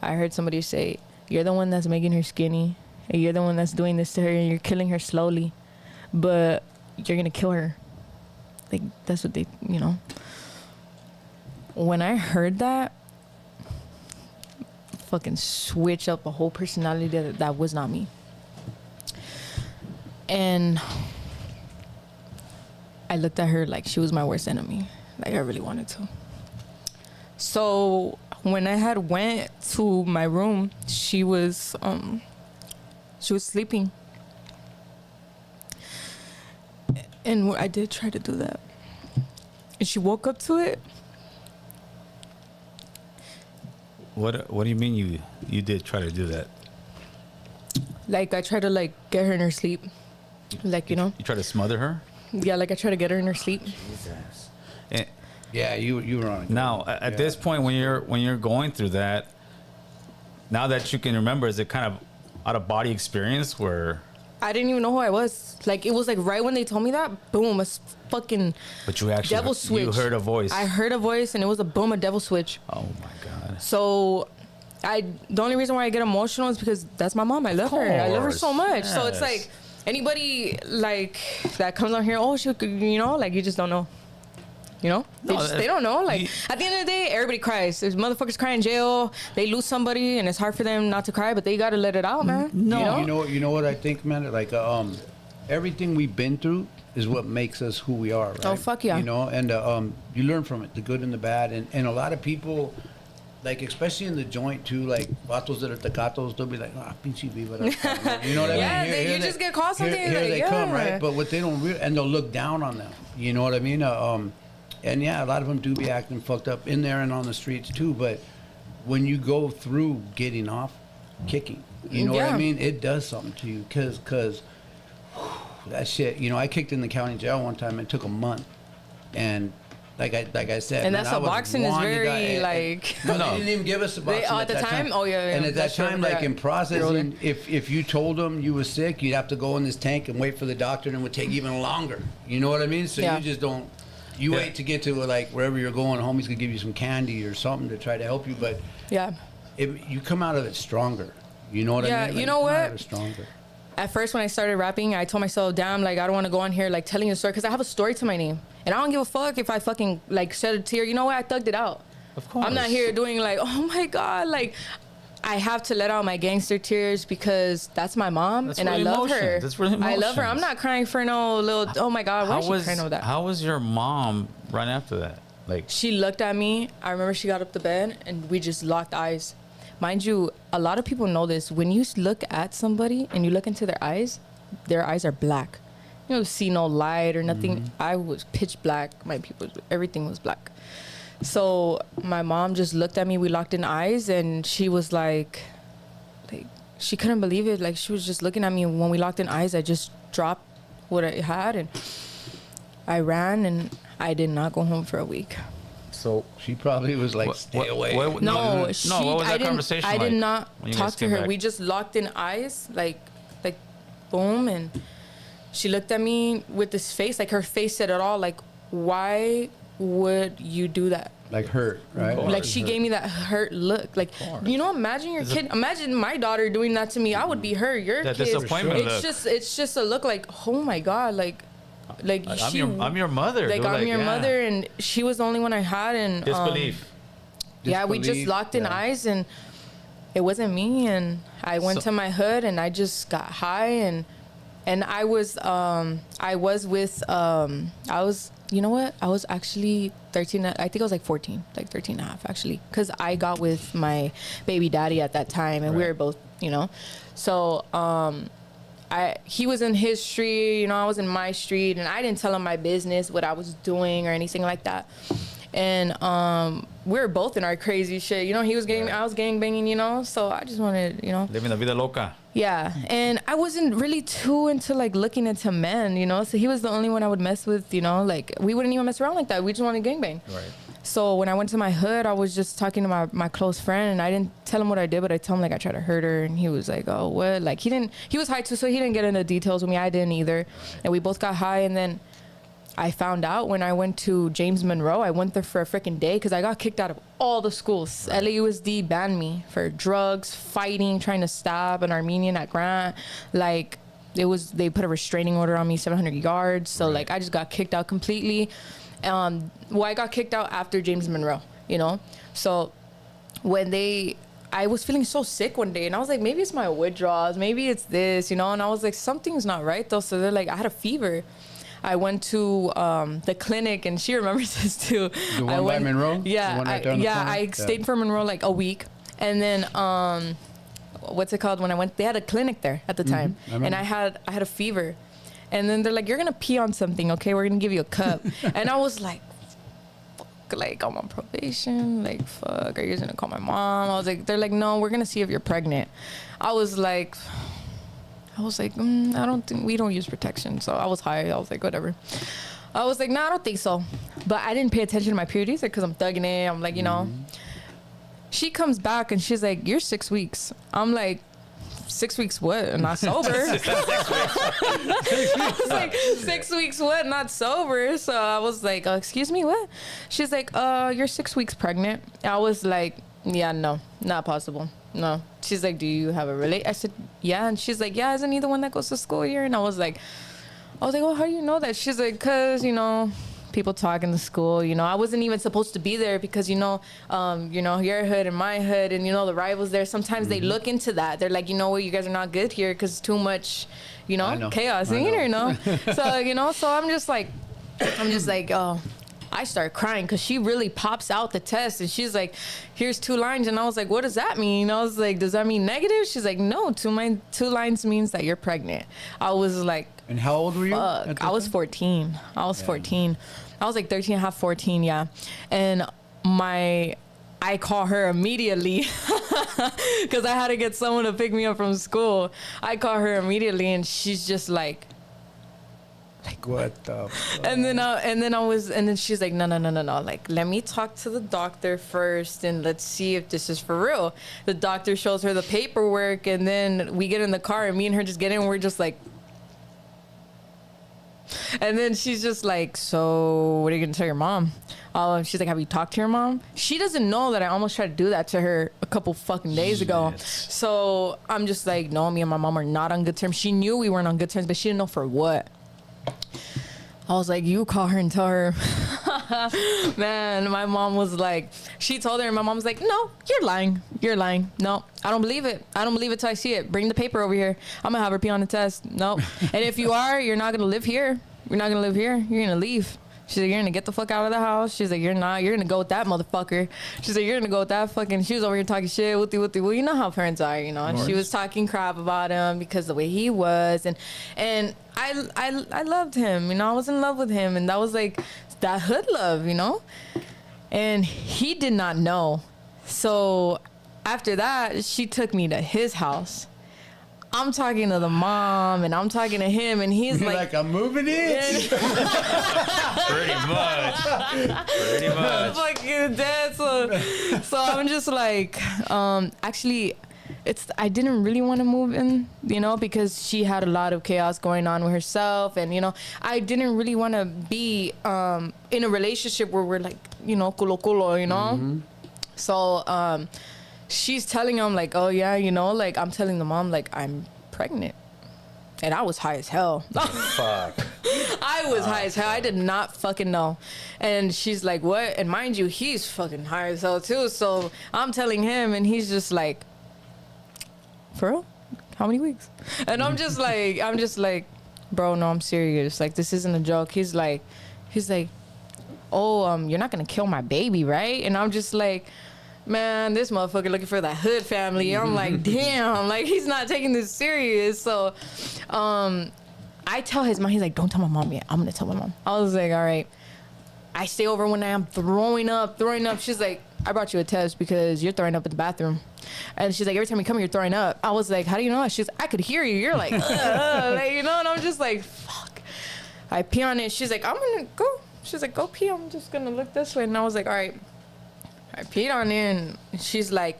I heard somebody say, you're the one that's making her skinny. And you're the one that's doing this to her, and you're killing her slowly. But you're going to kill her. Like, that's what they, you know. When I heard that, fucking switch up a whole personality that was not me. And I looked at her like she was my worst enemy. Like I really wanted to. So when I had went to my room, she was sleeping. And I did try to do that. And she woke up to it. What do you mean you did try to do that? Like I tried to like get her in her sleep. Like, you know? You try to smother her? Yeah, like I tried to get her in her sleep. Jesus. And Yeah, you were on it. now at this point when you're going through that, now that you can remember, is it kind of out of body experience where I didn't even know who I was. Like it was like right when they told me that, boom, a fucking but you actually devil switch. you heard a voice. I heard a voice and it was a boom, a devil switch. Oh my God. So the only reason why I get emotional is because that's my mom. I love her. I love her so much. Yes. So it's like anybody like that comes on here, oh, she, you know, like you just don't know. You know, they don't know. Like at the end of the day, everybody cries. There's motherfuckers cry in jail. They lose somebody, and it's hard for them not to cry, but they gotta let it out, man. No, you know what I think, man. Like everything we've been through is what makes us who we are. Right? Oh, fuck yeah. You know, and you learn from it, the good and the bad, and a lot of people. Like, especially in the joint, too, like, vatos that are tecatos, they'll be like, pinche viva. You know what I mean? Yeah, you just get called something. Here like, they yeah. come, right? But what they don't and they'll look down on them. You know what I mean? And, yeah, a lot of them do be acting fucked up in there and on the streets, too. But when you go through getting off, kicking, you know what I mean? It does something to you. Because that shit, you know, I kicked in the county jail one time. It took a month. And... Like I said, and man, that's how boxing is very like. No, they didn't even give us the boxing at the that time. Oh yeah. And at that time, like in processing, if you told them you were sick, you'd have to go in this tank and wait for the doctor, and it would take even longer. You know what I mean? So you just don't. You wait to get to like wherever you're going. Homie's gonna give you some candy or something to try to help you, but you come out of it stronger. You know what I mean? Yeah, like, you know what? Stronger. At first, when I started rapping, I told myself, damn, like, I don't want to go on here, like, telling a story, because I have a story to my name. And I don't give a fuck if I fucking, like, shed a tear. You know what? I thugged it out. Of course. I'm not here doing, like, oh, my God. Like, I have to let out my gangster tears because that's my mom, and I love her. That's really I love her. I'm not crying for no little, oh, my God, why is she crying over that? How was your mom right after that? Like, she looked at me. I remember she got up the bed, and we just locked eyes. Mind you, a lot of people know this. When you look at somebody and you look into their eyes are black. You don't see no light or nothing. Mm-hmm. I was pitch black. My people, everything was black. So my mom just looked at me. We locked in eyes, and she was like she couldn't believe it. Like she was just looking at me. And when we locked in eyes, I just dropped what I had, and I ran, and I did not go home for a week. So she probably was like, stay away. No, what was that conversation I like did not talk to her. We just locked in eyes, like boom, and she looked at me with this face, like her face said it all, like, why would you do that? Like hurt, right? Like she gave me that hurt look. Like, you know, imagine your kid, imagine my daughter doing that to me. I would be her, your kid. Disappointment look. It's just a look like, oh my God, like I'm your mother. Like, I'm your mother, and she was the only one I had, and disbelief. Yeah, we just locked in eyes, and it wasn't me, and I went to my hood, and I just got high, and I was you know what? I was actually 13. I think I was like 14, like 13 and a half actually, because I got with my baby daddy at that time, and we were both, you know, so he was in his street, you know, I was in my street, and I didn't tell him my business, what I was doing or anything like that. And we were both in our crazy shit, you know. He was I was gang banging, you know. So I just wanted, you know, living la vida loca. Yeah, and I wasn't really too into like looking into men, you know. So he was the only one I would mess with, you know. Like we wouldn't even mess around like that. We just wanted gang bang. Right. So when I went to my hood, I was just talking to my close friend, and I didn't tell him what I did, but I told him like I tried to hurt her, and he was like, oh, what? Like he was high too, so he didn't get into details with me. I didn't either. And we both got high, and then I found out when I went to James Monroe, I went there for a freaking day because I got kicked out of all the schools. Right. LAUSD banned me for drugs, fighting, trying to stab an Armenian at Grant. Like, they put a restraining order on me 700 yards. So, like, I just got kicked out completely. I got kicked out after James Monroe, you know? So, I was feeling so sick one day, and I was like, maybe it's my withdrawals, maybe it's this, you know? And I was like, something's not right, though. So they're like, I had a fever. I went to the clinic, and she remembers this too. The one by Monroe? Yeah, I stayed for Monroe like a week, and then what's it called? When I went, they had a clinic there at the time, and I had a fever, and then they're like, "You're gonna pee on something, okay? We're gonna give you a cup," and I was like, "Fuck, like I'm on probation, like fuck, are you gonna call my mom?" I was like, "They're like, no, we're gonna see if you're pregnant." I was like, I don't think we don't use protection. So I was high. I was like, whatever. I was like, nah, I don't think so. But I didn't pay attention to my period either because I'm thugging it. I'm like, you know. She comes back and she's like, you're 6 weeks. I'm like, 6 weeks what? Not sober. I was like, 6 weeks what? Not sober. So I was like, excuse me, what? She's like, you're 6 weeks pregnant. I was like, yeah, no, not possible. No. She's like, do you have a I said, yeah. And she's like, yeah, isn't he the one that goes to school here? And I was like, well, how do you know that? She's like, because, you know, people talk in the school, you know, I wasn't even supposed to be there because, you know, your hood and my hood and, you know, the rivals there, sometimes they look into that. They're like, you know what, you guys are not good here because too much, you know, chaos in here, you know? So, you know, so I'm just like, oh. I start crying because she really pops out the test and she's like, here's 2 lines. And I was like, what does that mean? I was like, does that mean negative? She's like, no, 2 lines means that you're pregnant. I was like, and how old were you? I was 14. I was 14. I was like 13 and a half, 14, yeah. And I call her immediately because I had to get someone to pick me up from school. I call her immediately and she's just like what the fuck? And then she's like, no, like, let me talk to the doctor first and let's see if this is for real. The doctor shows her the paperwork and then we get in the car and me and her just get in and we're just like, and then she's just like, so what are you gonna tell your mom? She's like, have you talked to your mom? She doesn't know that I almost tried to do that to her a couple fucking days ago. So I'm just like, no, me and my mom are not on good terms. She knew we weren't on good terms, but she didn't know for what. I was like, you call her and tell her. Man, my mom was like, she told her and my mom was like, no, you're lying. No, I don't believe it. I don't believe it till I see it. Bring the paper over here. I'm gonna have her pee on the test. No. And if you are, you're not gonna live here. You're not gonna live here. You're gonna leave. She's like, you're gonna get the fuck out of the house. She's like, you're not. You're gonna go with that motherfucker. She's like, you're gonna go with that fucking. She was over here talking shit. Wooty. Well, you know how parents are, you know. And she was talking crap about him because the way he was, and I loved him, you know. I was in love with him, and that was like that hood love, you know. And he did not know. So after that, she took me to his house. I'm talking to the mom and I'm talking to him and he's like, I'm moving in. Pretty much. Fucking dead. So I'm just like, actually, I didn't really want to move in, you know, because she had a lot of chaos going on with herself. And, you know, I didn't really want to be in a relationship where we're like, you know, culo, you know. Mm-hmm. So, she's telling him like, oh yeah, you know, like I'm telling the mom like I'm pregnant, and I was high as hell. Fuck. I was high as hell. I did not fucking know. And she's like, what? And mind you, he's fucking high as hell too. So I'm telling him, and he's just like, for real? How many weeks? And I'm just like, bro, no, I'm serious. Like this isn't a joke. He's like, oh, you're not gonna kill my baby, right? And I'm just like, man, this motherfucker looking for that hood family. I'm like, damn, like he's not taking this serious. So I tell his mom, he's like, don't tell my mom yet. I'm gonna tell my mom. I was like, all right. I stay over one night, I'm throwing up. She's like, I brought you a test because you're throwing up in the bathroom. And she's like, every time you come here, you're throwing up. I was like, how do you know that? She's like, I could hear you. You're like, like, you know, and I'm just like, fuck. I pee on it. She's like, I'm gonna go. She's like, go pee. I'm just gonna look this way. And I was like, all right. I peed on it, and she's like,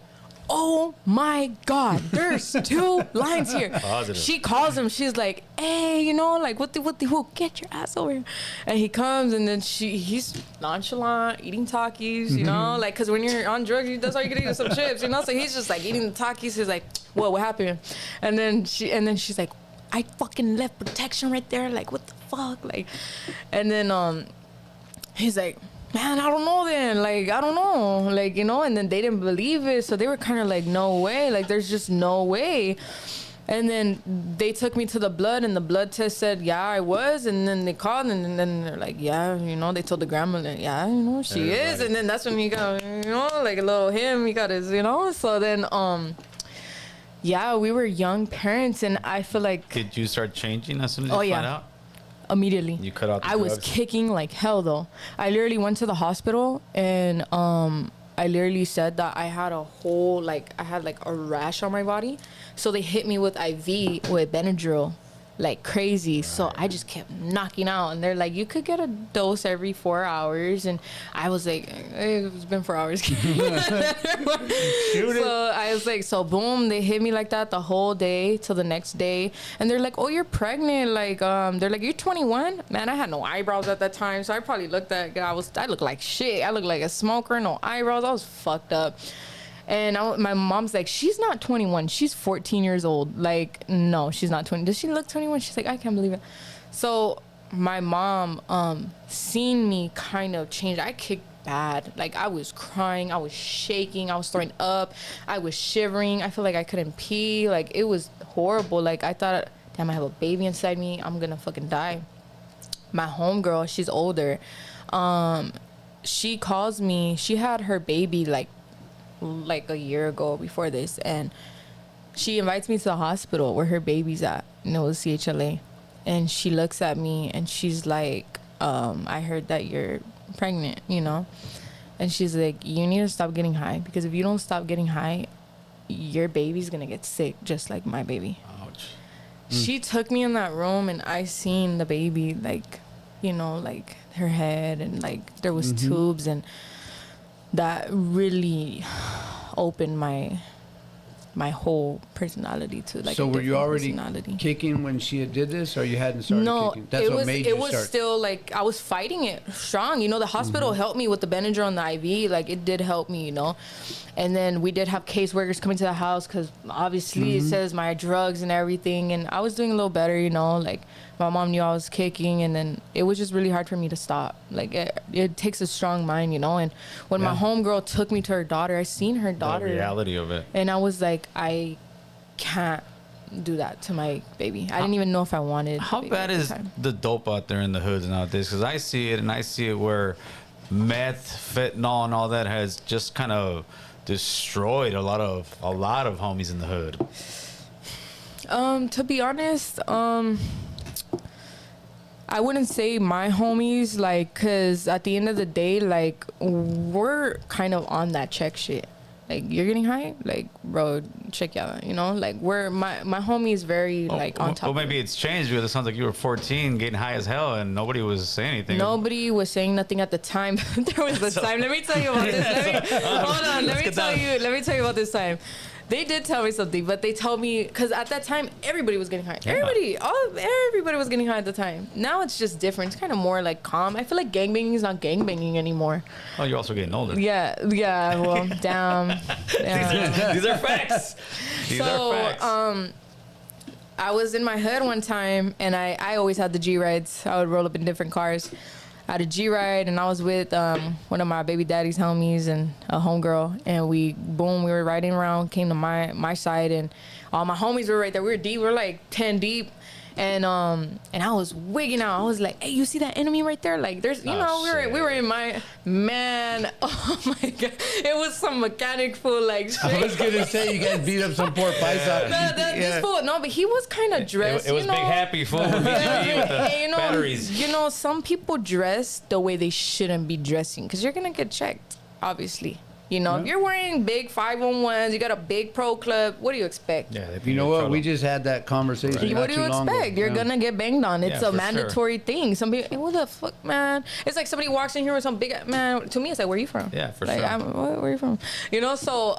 oh my God, there's 2 lines here. Positive. She calls him. She's like, hey, you know, like, what the, who, get your ass over here. And he comes, and then he's nonchalant, eating Takis, you know, like, because when you're on drugs, that's all you can eat is some chips, you know. So he's just like eating the Takis. He's like, what happened? And then she's like, I fucking left protection right there. Like, what the fuck? Like, and then he's like, man, I don't know then. Like, I don't know. Like, you know, and then they didn't believe it. So they were kind of like, no way. Like, there's just no way. And then they took me to the blood, and the blood test said, yeah, I was. And then they called, and then they're like, yeah, you know, they told the grandma, like, yeah, you know, she is. And then that's when he got, you know, like a little he got his, you know. So then, yeah, we were young parents, and I feel like. Did you start changing as soon as you found out? Immediately. You cut out the I was drugs? kicking like hell though. I literally went to the hospital, and I literally said that I had a whole, like, I had like a rash on my body. So they hit me with IV with Benadryl like crazy. Right. So I just kept knocking out, and they're like, you could get a dose every 4 hours. And I was like, it's been 4 hours. So I was like, so boom, they hit me like that the whole day till the next day. And they're like, oh, you're pregnant. Like, they're like, you're 21. Man, I had no eyebrows at that time. So I probably looked at, I looked like shit. I looked like a smoker, no eyebrows. I was fucked up. And my mom's like, she's not 21. She's 14 years old. Like, no, she's not 20. Does she look 21? She's like, I can't believe it. So my mom seen me kind of change. I kicked bad. Like, I was crying. I was shaking. I was throwing up. I was shivering. I feel like I couldn't pee. Like, it was horrible. Like, I thought, damn, I have a baby inside me. I'm going to fucking die. My homegirl, she's older. She calls me. She had her baby, like a year ago before this, and she invites me to the hospital where her baby's at, and it was CHLA. And she looks at me and she's like, I heard that you're pregnant, you know. And she's like, you need to stop getting high, because if you don't stop getting high, your baby's gonna get sick just like my baby. Ouch. She took me in that room, and I seen the baby, like, you know, like her head, and like there was tubes, and that really opened my whole personality to like. So were you already personality. Kicking when she did this, or you hadn't started kicking? That's it what was. made It you was start. still like I was fighting it strong. You know, the hospital helped me with the Benadryl and the IV. Like, it did help me. You know, and then we did have caseworkers coming to the house, because obviously it says my drugs and everything, and I was doing a little better. You know, like my mom knew I was kicking, and then it was just really hard for me to stop. Like, it takes a strong mind, you know. And when my homegirl took me to her daughter, I seen her daughter. The reality of it. And I was like, I can't do that to my baby. I didn't even know if I wanted. How bad is the dope out there in the hoods nowadays? Because I see it, and I see it where meth, fentanyl, and all that has just kind of destroyed a lot of homies in the hood. To be honest, I wouldn't say my homies, like, because at the end of the day, like, we're kind of on that check shit. Like, you're getting high? Like, bro, check out, you know? Like, my homie is very, like, on top. Well, maybe it's changed, because it sounds like you were 14, getting high as hell, and nobody was saying anything. Nobody was saying nothing at the time. There was this time. Let me tell you about this. Hold on. Let me tell you about this time. They did tell me something, but they told me, because at that time, everybody was getting high. Yeah. Everybody was getting high at the time. Now it's just different. It's kind of more like calm. I feel like gangbanging is not gangbanging anymore. Oh, you're also getting older. Yeah, well, damn. These are facts. These are facts. I was in my hood one time, and I always had the G-Rides. I would roll up in different cars. I had a G-Ride, and I was with one of my baby daddy's homies and a homegirl, and we were riding around, came to my side, and all my homies were right there. We were deep. We were like 10 deep. And I was wigging out. I was like, "Hey, you see that enemy right there? Like, there's, you know, we were in my man. Oh my god, it was some mechanic fool like shit. I was gonna say you guys beat up some poor paisa. This fool, no, but he was kind of dressed. It was you know, big happy fool with the you know, batteries. You know, some people dress the way they shouldn't be dressing, because you're gonna get checked, obviously. You know, if you're wearing big 501s, you got a big pro club, what do you expect? Yeah, You know what? We just had that conversation. Right. What do you expect? You're gonna get banged on. It's a mandatory thing. Some people, hey, what the fuck, man? It's like somebody walks in here with some big man. To me, it's like, where are you from? Yeah, for like, sure. Where are you from? You know, so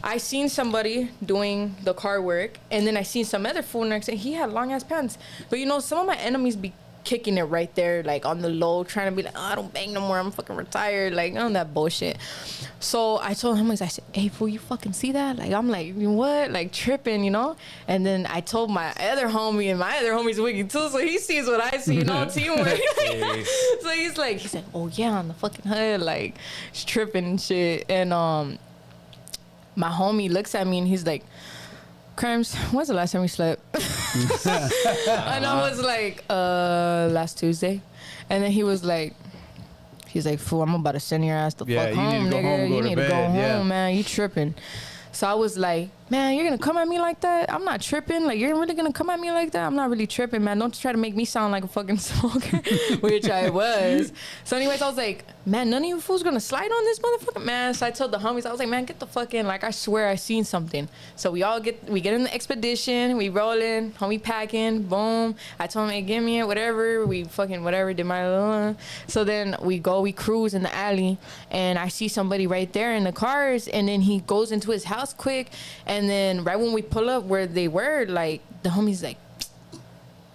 I seen somebody doing the car work, and then I seen some other fool next to him. He had long ass pants. But you know, some of my enemies be kicking it right there, like on the low, trying to be like, oh, I don't bang no more, I'm fucking retired, like on that bullshit. So I told him, I said, hey fool, you fucking see that? Like, I'm like, what? Like tripping, you know? And then I told my other homie, and my other homie's wicked too, so he sees what I see, you know, teamwork. So he's like, he said, oh yeah, on the fucking hood, like, he's tripping and shit. And my homie looks at me and he's like, Crimes, when's the last time you slept? And I was like, last Tuesday. And then he's like, fool, I'm about to send your ass the fuck home, nigga. You need to go home, man. You tripping. So I was like, man, you're gonna come at me like that? I'm not tripping. Like, you're really gonna come at me like that? I'm not really tripping, man. Don't try to make me sound like a fucking smoker, which I was. So anyways, I was like, man, none of you fools gonna slide on this motherfucker, man. So I told the homies, I was like, man, get the fuck in. Like, I swear I seen something. So we get in the expedition, we rolling, homie packing, boom. I told him, hey, give me it, whatever. We fucking whatever, did my So then we cruise in the alley, and I see somebody right there in the cars, and then he goes into his house quick, and then right when we pull up where they were, like, the homie's like,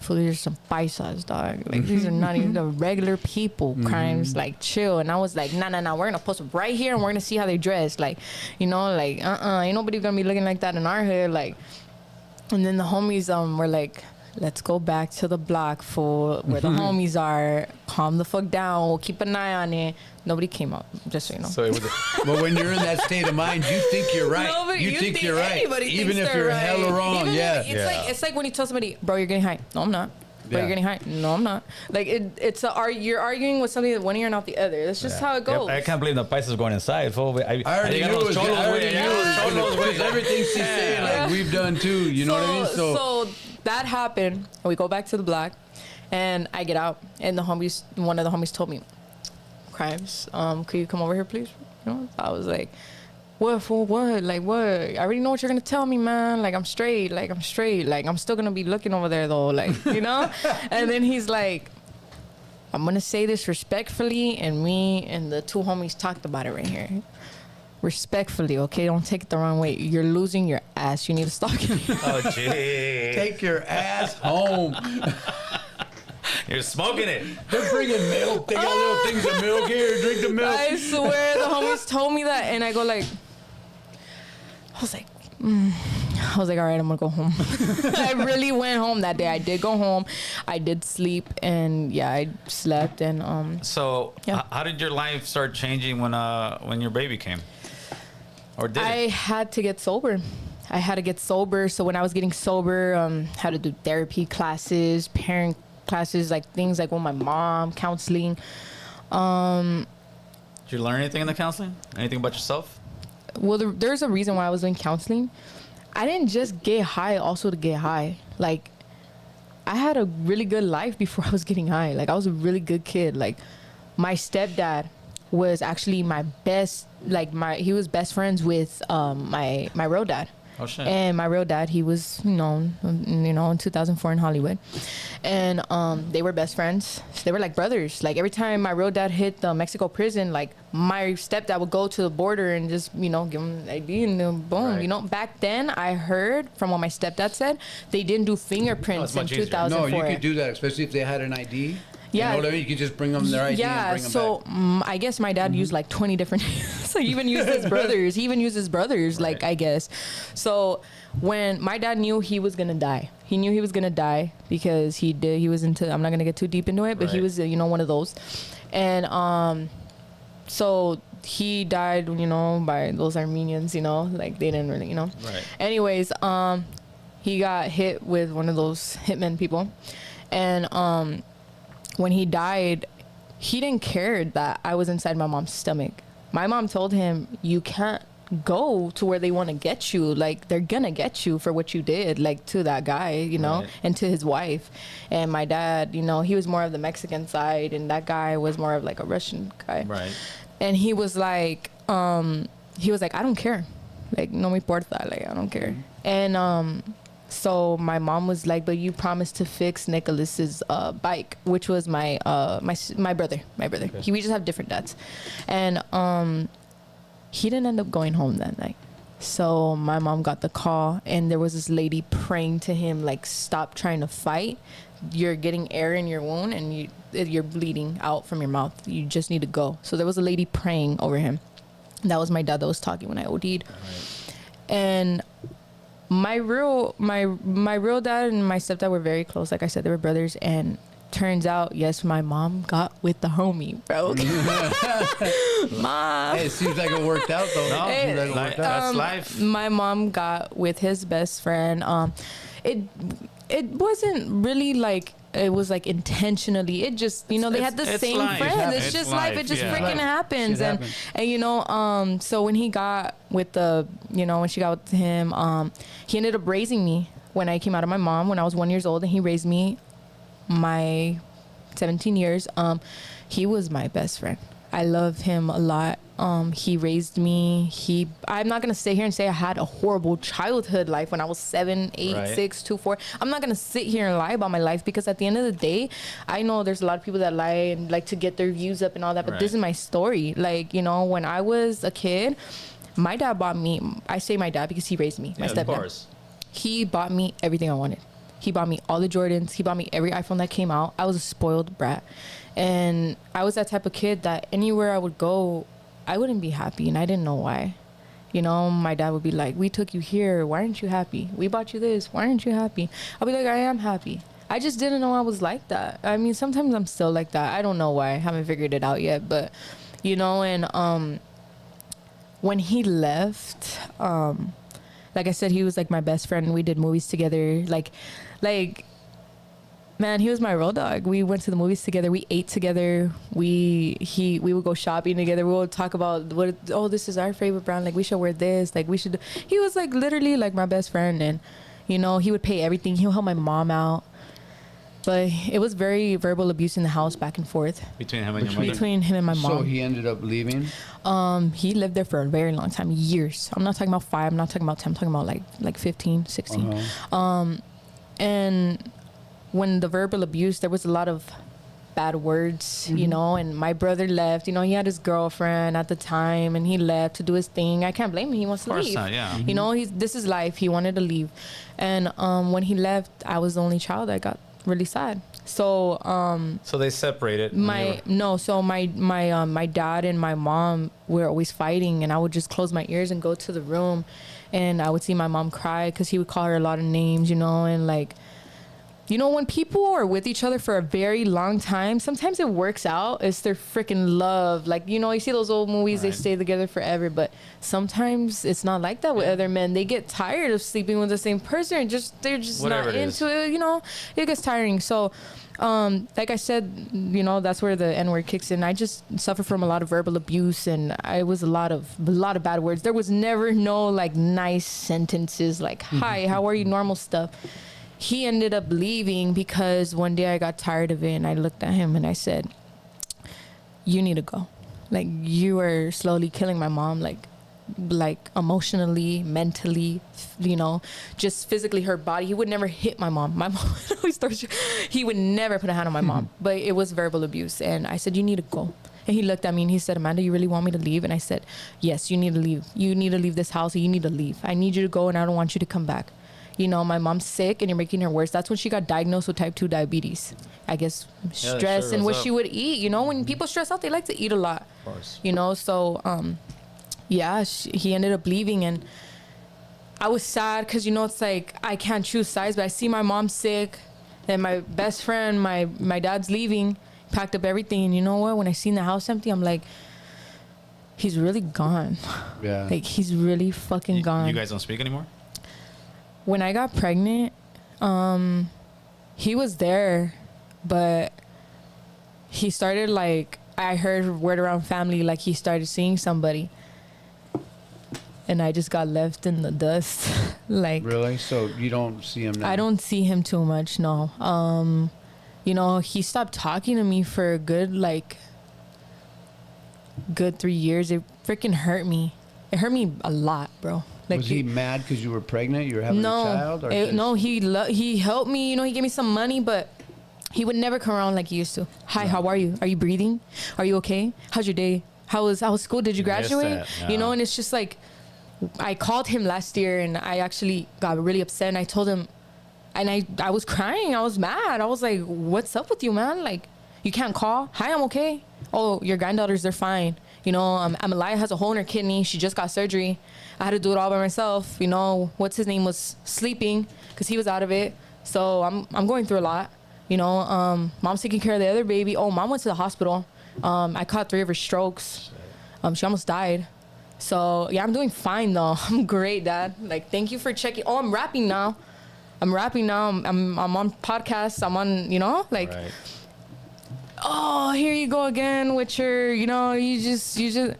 fool, there's some paisas, dog. Like, these are not even the regular people. Crimes, like, chill. And I was like, nah, we're gonna post up right here and we're gonna see how they dress. Like, you know, like, ain't nobody gonna be looking like that in our hood. Like, and then the homies were like, let's go back to the block, fool, where the homies are. Calm the fuck down. We'll keep an eye on it. Nobody came up, just so you know. So it was but when you're in that state of mind, you think you're right. No, you think you're right. Even if they're you're right. hella wrong, It's like when you tell somebody, bro, you're getting high. No, I'm not. Bro, you're getting high. No, I'm not. Like, you're arguing with something that one ear, not the other. That's just how it goes. I can't believe the paisas going inside. Fool. I already knew it was because everything she's saying, like, we've done too. You know what I mean? So that happened. We go back to the block, and I get out, and one of the homies told me, Crimes, could you come over here, please? You know, I was like, what for? What? Like, what? I already know what you're gonna tell me, man. Like, I'm straight. Like, I'm still gonna be looking over there though. Like, you know. And then he's like, I'm gonna say this respectfully, and me and the two homies talked about it right here. Respectfully, okay? Don't take it the wrong way. You're losing your ass. You need to stop. Oh, gee. Take your ass home. You're smoking it. They're bringing milk. They got little things of milk here. Drink the milk. I swear, the homies told me that, and I go like, I was like, all right, I'm gonna go home. I really went home that day. I did go home. I did sleep, and yeah, I slept, and So, how did your life start changing when your baby came? Or did I had to get sober. So when I was getting sober, had to do therapy classes, parent classes, like things like with my mom, counseling. Did you learn anything in the counseling? Anything about yourself? Well, there's a reason why I was doing counseling. I didn't just get high also to get high. Like, I had a really good life before I was getting high. Like, I was a really good kid. Like, my stepdad was actually my best, he was best friends with my real dad. Oh, shit. And my real dad, he was known, in 2004 in Hollywood. And they were best friends. They were like brothers. Like, every time my real dad hit the Mexico prison, like, my stepdad would go to the border and just, give him ID and then boom. Right. Back then, I heard from what my stepdad said, they didn't do fingerprints in 2004. No, you could do that, especially if they had an ID. Yeah. You know what I mean? You could just bring them their ID and bring them back. I guess my dad used like 20 different so he even used his brothers. Right. Like, I guess. So when my dad knew he was going to die, because he was into, I'm not going to get too deep into it, but he was, one of those. And so he died, by those Armenians, like they didn't really, Right. Anyways, he got hit with one of those hitmen people. And when he died, he didn't care that I was inside my mom's stomach. My mom told him, you can't go to where they want to get you. Like, they're gonna get you for what you did, like, to that guy, right. And to his wife. And my dad, he was more of the Mexican side, and that guy was more of like a Russian guy. Right. And he was like, he was like, I don't care. Like, no me importa. Like, I don't care. And so my mom was like, but you promised to fix Nicholas's bike, which was my brother. Okay. We just have different dads. And he didn't end up going home that night. So my mom got the call, and there was this lady praying to him, like, stop trying to fight. You're getting air in your wound, and you're bleeding out from your mouth. You just need to go. So there was a lady praying over him. That was my dad that was talking when I OD'd. Right. And my real dad and my stepdad were very close. Like I said, they were brothers. And turns out, yes, my mom got with the homie, bro. Mom. Hey, it seems like it worked out, though. No, it seems like that's life. My mom got with his best friend. It wasn't really like, it was like intentionally. It just, they had the same life. friends. It's just life. It just freaking happens. And so when he got with when she got with him, he ended up raising me when I came out of my mom when I was 1 year old, and he raised me my 17 years. He was my best friend. I love him a lot. He raised me. I'm not gonna sit here and say I had a horrible childhood life when I was 7, 8, right. 6, 2, 4. I'm not gonna sit here and lie about my life, because at the end of the day, I know there's a lot of people that lie and like to get their views up and all that, but This is my story. Like, when I was a kid, my dad bought me, I say my dad because he raised me, my stepdad. Of course. He bought me everything I wanted. He bought me all the Jordans. He bought me every iPhone that came out. I was a spoiled brat. And I was that type of kid that anywhere I would go, I wouldn't be happy, and I didn't know why. My dad would be like, we took you here. Why aren't you happy? We bought you this. Why aren't you happy? I'll be like, I am happy. I just didn't know I was like that. I mean, sometimes I'm still like that. I don't know why. I haven't figured it out yet. But, and when he left, like I said, he was like my best friend. We did movies together. Like, man, he was my road dog. We went to the movies together. We ate together. We would go shopping together. We would talk about this is our favorite brand. Like, we should wear this. Like, we should. He was like literally like my best friend, and he would pay everything. He'll help my mom out. But it was very verbal abuse in the house, back and forth. Between him and your mother? Between him and my mom. So he ended up leaving? He lived there for a very long time, years. I'm not talking about 5. I'm not talking about 10. I'm talking about like 15, 16. Uh-huh. And when the verbal abuse, there was a lot of bad words, and my brother left. He had his girlfriend at the time, and he left to do his thing. I can't blame him. He wants to leave. Of course not, yeah. This is life. He wanted to leave. And when he left, I was the only child. I got really sad. So so they separated. My dad and my mom were always fighting, and I would just close my ears and go to the room, and I would see my mom cry because he would call her a lot of names, and like, when people are with each other for a very long time, sometimes it works out. It's their freaking love. Like, you see those old movies, right. They stay together forever. But sometimes it's not like that with other men. They get tired of sleeping with the same person. They're just whatever not into it. It gets tiring. So, like I said, that's where the N-word kicks in. I just suffer from a lot of verbal abuse, and I was a lot of bad words. There was never no like nice sentences like, hi, how are you, normal stuff. He ended up leaving because one day I got tired of it, and I looked at him and I said, you need to go. Like, you are slowly killing my mom, like emotionally, mentally, just physically, her body. He would never hit my mom. My mom always throws, he would never put a hand on my mom, but it was verbal abuse. And I said, you need to go. And he looked at me and he said, Amanda, you really want me to leave? And I said, yes, you need to leave. You need to leave this house. You need to leave. I need you to go, and I don't want you to come back. My mom's sick and you're making her worse. That's when she got diagnosed with type 2 diabetes. I guess stress and what she would eat. When people stress out, they like to eat a lot. Of course. So, he ended up leaving, and I was sad because, it's like I can't choose sides, but I see my mom sick and my best friend, my dad's leaving, packed up everything. And you know what? When I seen the house empty, I'm like, he's really gone. Yeah. Like, he's really fucking gone. You guys don't speak anymore? When I got pregnant, he was there, but he started like, I heard word around family, like he started seeing somebody, and I just got left in the dust. Like, really? So you don't see him now? I don't see him too much, no. He stopped talking to me for a good 3 years. freaking hurt me. It hurt me a lot, bro. Like, was he mad because you were pregnant? You were having a child? Or no, he helped me. You know, he gave me some money, but he would never come around like he used to. Hi, how are you? Are you breathing? Are you okay? How's your day? How was school? Did you graduate? No. You know, and it's just like, I called him last year and I actually got really upset and I told him, and I was crying. I was mad. I was like, what's up with you, man? Like, you can't call? Hi, I'm okay. Oh, your granddaughters, they're fine. You know, Amelia has a hole in her kidney. She just got surgery. I had to do it all by myself. You know, what's his name was sleeping because he was out of it. So I'm going through a lot. You know, mom's taking care of the other baby. Oh, mom went to the hospital. I caught 3 of her strokes. She almost died. So yeah, I'm doing fine though. I'm great, Dad. Like, thank you for checking. Oh, I'm rapping now. I'm on podcasts. I'm on, you know, like. Right. Oh, here you go again with your, you know, you didn't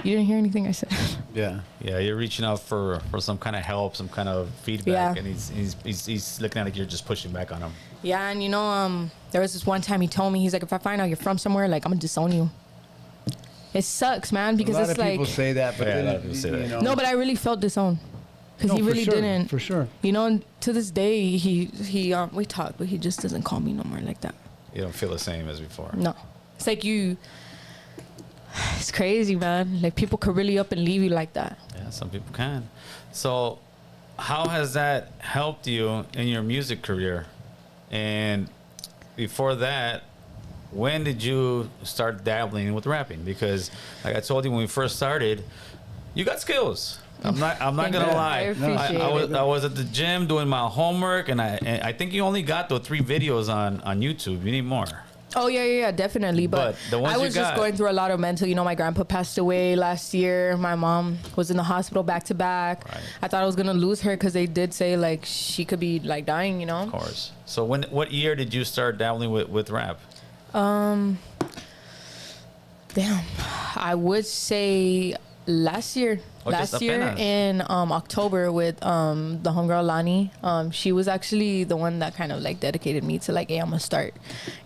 hear anything I said. Yeah, you're reaching out for some kind of help, some kind of feedback, and he's looking at it like you're just pushing back on him. Yeah, and you know, there was this one time he told me, he's like, if I find out you're from somewhere, like, I'm gonna disown you. It sucks, man, because it's like. A lot of people say that, but then, you know. No, but I really felt disowned. Because he really didn't. For sure. You know, to this day, we talk, but he just doesn't call me no more like that. You don't feel the same as before. No. It's like it's crazy, man. Like, people could really up and leave you like that. Yeah, some people can. So how has that helped you in your music career? And before that, when did you start dabbling with rapping? Because like I told you when we first started, you got skills. I'm not gonna lie. I was at the gym doing my homework, and I think you only got the 3 videos on YouTube. You need more. Oh yeah, definitely. But the ones I was just going through a lot of mental. You know, my grandpa passed away last year. My mom was in the hospital back to back. Right. I thought I was gonna lose her because they did say like she could be like dying. You know. Of course. So what year did you start dabbling with rap? Damn, I would say last year. Last year in October with the homegirl Lani. She was actually the one that kind of like dedicated me to like, hey, I'm gonna start.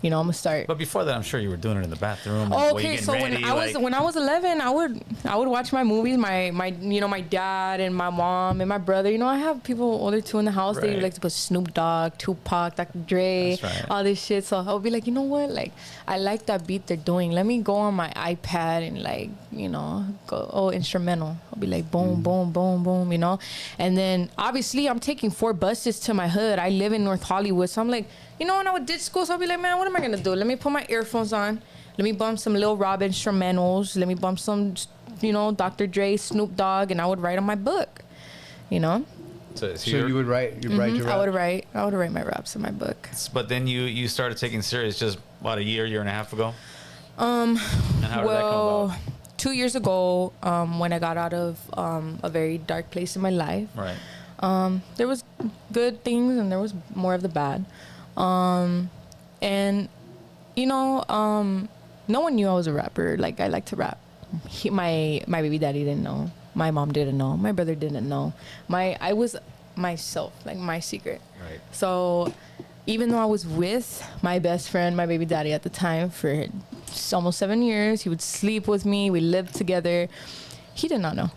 You know, I'm gonna start. But before that, I'm sure you were doing it in the bathroom. Oh, okay, so when I was 11, I would watch my movies. My you know, my dad and my mom and my brother. You know, I have people older too in the house. Right. They like to put Snoop Dogg, Tupac, Dr. Dre, all this shit. So I would be like, you know what? Like, I like that beat they're doing. Let me go on my iPad and like, you know, go instrumental. I'll be like boom, boom, boom, boom, you know? And then obviously I'm taking 4 buses to my hood. I live in North Hollywood. So I'm like, you know, when I did school, so I'll be like, man, what am I going to do? Let me put my earphones on. Let me bump some Lil Rob instrumentals. Let me bump some, you know, Dr. Dre, Snoop Dogg, and I would write on my book, you know? So you would write, write your rap? I would write my raps in my book. But then you started taking serious just about a year and a half ago? And how did that come about? 2 years ago, when I got out of a very dark place in my life, right? There was good things and there was more of the bad, and you know, no one knew I was a rapper. Like, I like to rap. My baby daddy didn't know. My mom didn't know. My brother didn't know. I was myself, like my secret. Right. So even though I was with my best friend, my baby daddy at the time, for almost 7 years, he would sleep with me. We lived together. He did not know.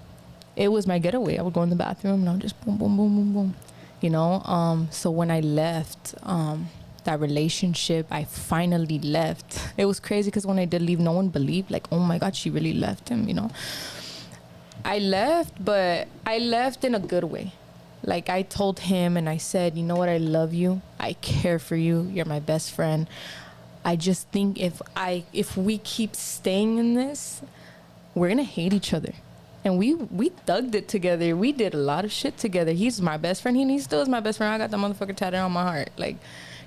It was my getaway. I would go in the bathroom and I would just boom, boom, boom, boom, boom. You know? So when I left that relationship, I finally left. It was crazy because when I did leave, no one believed. Like, oh my God, she really left him, you know? I left, but I left in a good way. Like, I told him and I said, you know what? I love you. I care for you. You're my best friend. I just think if we keep staying in this, we're going to hate each other. And we thugged it together. We did a lot of shit together. He's my best friend. He still is my best friend. I got that motherfucker tatted on my heart. Like,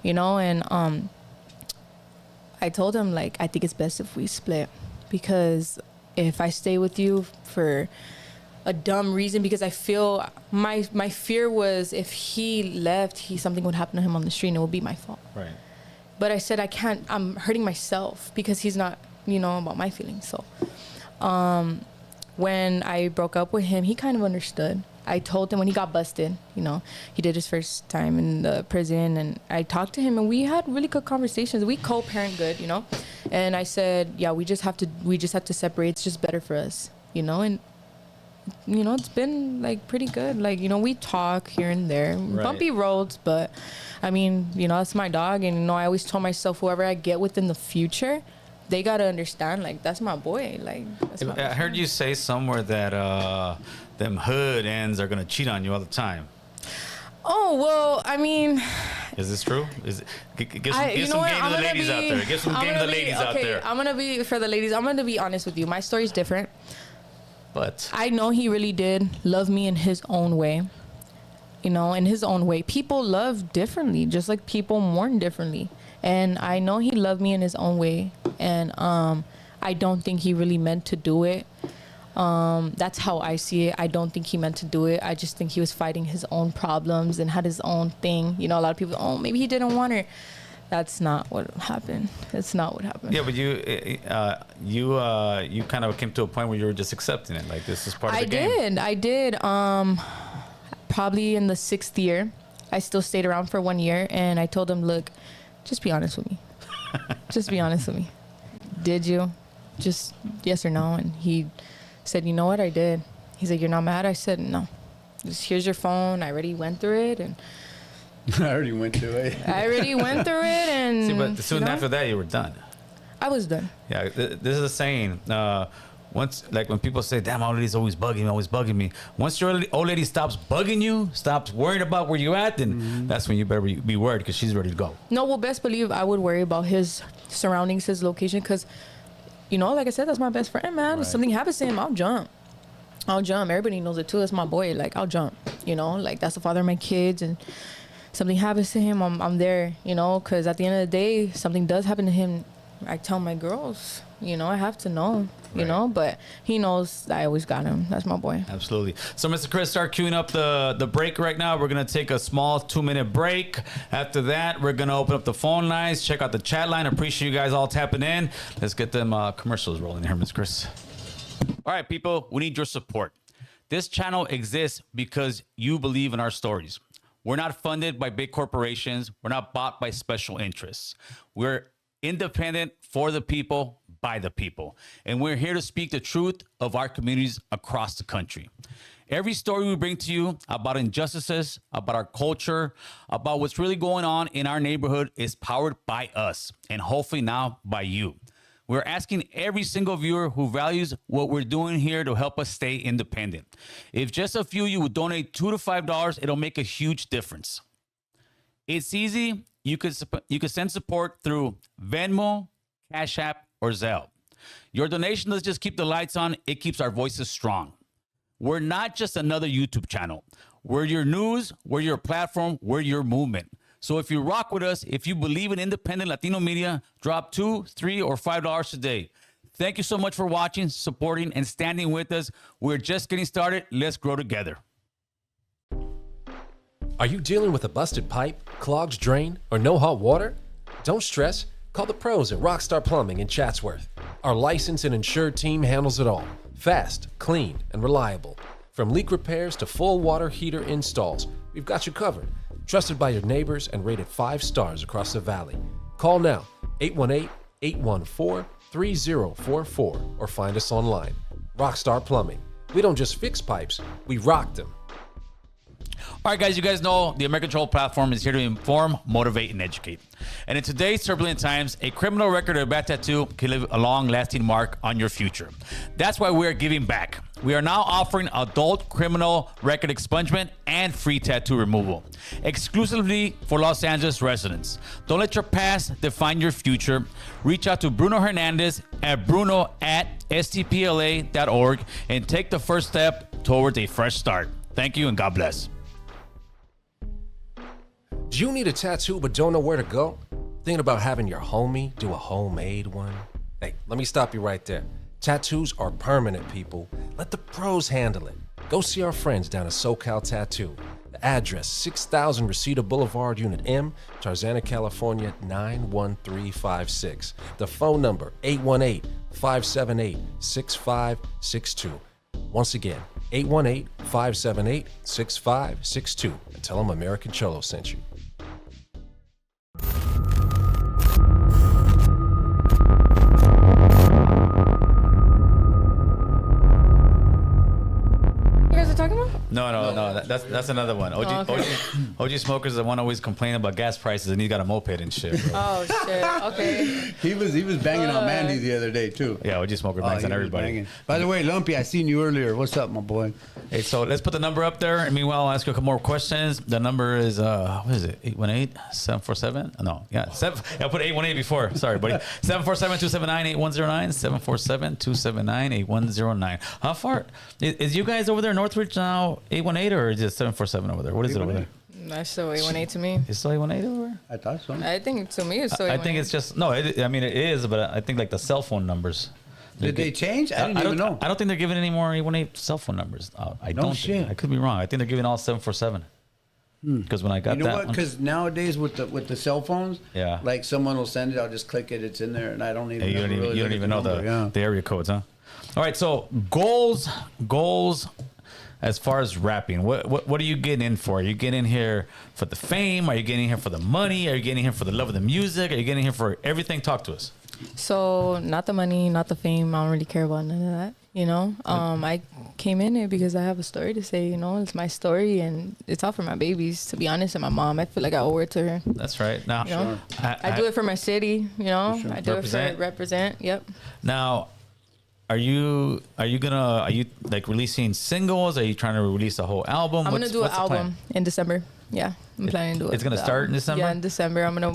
you know, and I told him, like, I think it's best if we split. Because if I stay with you for a dumb reason, because I feel my fear was if he left, something would happen to him on the street and it would be my fault. Right. But I said, I can't, I'm hurting myself because he's not, you know, about my feelings. So when I broke up with him, he kind of understood. I told him when he got busted, you know, he did his first time in the prison, and I talked to him and we had really good conversations. We co-parent good, you know, And I said, yeah, we just have to separate. It's just better for us, you know? And, you know, it's been like pretty good. Like, you know, we talk here and there, bumpy roads, but I mean, you know, that's my dog. And, you know, I always told myself, whoever I get with in the future, they got to understand, like, that's my boy. Like, that's my I heard you say somewhere that them hood ends are going to cheat on you all the time. Oh, well, I mean, is this true? Is it, give some game to the ladies out there. Give some game to the ladies out there. I'm going to be, for the ladies, I'm going to be honest with you. My story's different. But I know he really did love me in his own way. You know, in his own way. People love differently, just like people mourn differently. And I know he loved me in his own way. And I don't think he really meant to do it. That's how I see it. I don't think he meant to do it. I just think he was fighting his own problems and had his own thing. You know, a lot of people, oh, maybe he didn't want her. That's not what happened. That's not what happened. Yeah, but you kind of came to a point where you were just accepting it. Like, this is part of the game. I did. Probably in the 6th year, I still stayed around for 1 year, and I told him, look, just be honest with me. Just be honest with me. Did you? Just yes or no? And he said, you know what, I did. He's like, you're not mad? I said, no. Just here's your phone. I already went through it, and I already went through it. And see, but soon after that, you were done. I was done. Yeah, this is a saying. Once, like when people say, damn, old lady's always bugging me. Once your old lady stops bugging you, stops worrying about where you at, then that's when you better be worried, because she's ready to go. No, well, best believe I would worry about his surroundings, his location, because, you know, like I said, that's my best friend, man. Right. If something happens to him, I'll jump. Everybody knows it too. That's my boy. Like, I'll jump, you know, like that's the father of my kids, and something happens to him, I'm there, you know, because at the end of the day, something does happen to him, I tell my girls, you know, I have to know, you know, but he knows I always got him. That's my boy. Absolutely. So, Mr. Chris, start queuing up the break right now. We're going to take a small 2-minute break. After that, we're going to open up the phone lines, check out the chat line. Appreciate you guys all tapping in. Let's get them commercials rolling here, Mr. Chris. All right, people, we need your support. This channel exists because you believe in our stories. We're not funded by big corporations. We're not bought by special interests. We're independent, for the people, by the people. And we're here to speak the truth of our communities across the country. Every story we bring to you about injustices, about our culture, about what's really going on in our neighborhood is powered by us, and hopefully now by you. We're asking every single viewer who values what we're doing here to help us stay independent. If just a few of you would donate $2 to $5, it'll make a huge difference. It's easy. You could send support through Venmo, Cash App, or Zelle. Your donation doesn't just keep the lights on, it keeps our voices strong. We're not just another YouTube channel. We're your news, we're your platform, we're your movement. So if you rock with us, if you believe in independent Latino media, drop $2, $3, or $5 today. Thank you so much for watching, supporting, and standing with us. We're just getting started. Let's grow together. Are you dealing with a busted pipe, clogged drain, or no hot water? Don't stress. Call the pros at Rockstar Plumbing in Chatsworth. Our licensed and insured team handles it all. Fast, clean, and reliable. From leak repairs to full water heater installs, we've got you covered. Trusted by your neighbors and rated 5 stars across the valley. Call now, 818-814-3044, or find us online. Rockstar Plumbing. We don't just fix pipes, we rock them. All right, guys, you guys know the American Troll platform is here to inform, motivate, and educate. And in today's turbulent times, a criminal record or a bad tattoo can leave a long-lasting mark on your future. That's why we're giving back. We are now offering adult criminal record expungement and free tattoo removal, exclusively for Los Angeles residents. Don't let your past define your future. Reach out to Bruno Hernandez at bruno@stpla.org and take the first step towards a fresh start. Thank you and God bless. Do you need a tattoo but don't know where to go? Thinking about having your homie do a homemade one? Hey, let me stop you right there. Tattoos are permanent, people. Let the pros handle it. Go see our friends down at SoCal Tattoo. The address, 6000 Reseda Boulevard, Unit M, Tarzana, California, 91356. The phone number, 818-578-6562. Once again, 818-578-6562. And tell them American Cholo sent you. You guys are talking about? No. That's another one. OG Smoker's the one always complaining about gas prices, and he got a moped and shit, bro. Oh shit. Okay. He was banging on Mandy the other day too. Yeah, OG Smoker bangs on he was everybody. banging. By the way, Lumpy, I seen you earlier. What's up, my boy? Hey, so let's put the number up there. And meanwhile, I'll ask you a couple more questions. The number is, what is it? 818-747? No, yeah. I put 818 before. Sorry, buddy. 747-279-8109. 747-279-8109. How far? Is you guys over there in Northridge now 818 or is it 747 over there? What is it over there? That's still 818 to me. It's still 818 over there? I thought so. I think to me it's still. I think it's just, no, it is, but I think like the cell phone numbers. Did they change? I didn't even know. I don't think they're giving any more 818 cell phone numbers. I don't think. I could be wrong. I think they're giving all 747. Because when I got that, you know what? Because nowadays with the cell phones, yeah, like someone will send it, I'll just click it, it's in there, and I don't even. You don't even know the area codes, huh? All right, so goals. As far as rapping, what are you getting in for? Are you getting in here for the fame? Are you getting in here for the money? Are you getting in here for the love of the music? Are you getting in here for everything? Talk to us. So not the money, not the fame. I don't really care about none of that. You know, I came in here because I have a story to say. You know, it's my story, and it's all for my babies. To be honest, and my mom. I feel like I owe it to her. That's right. Now, you know? I do it for my city. You know, I do it for represent. Yep. Now, are you like releasing singles? Are you trying to release a whole album? I'm gonna do an album in December. Yeah, I'm planning to do it. It's gonna start in December. Yeah, in December. I'm gonna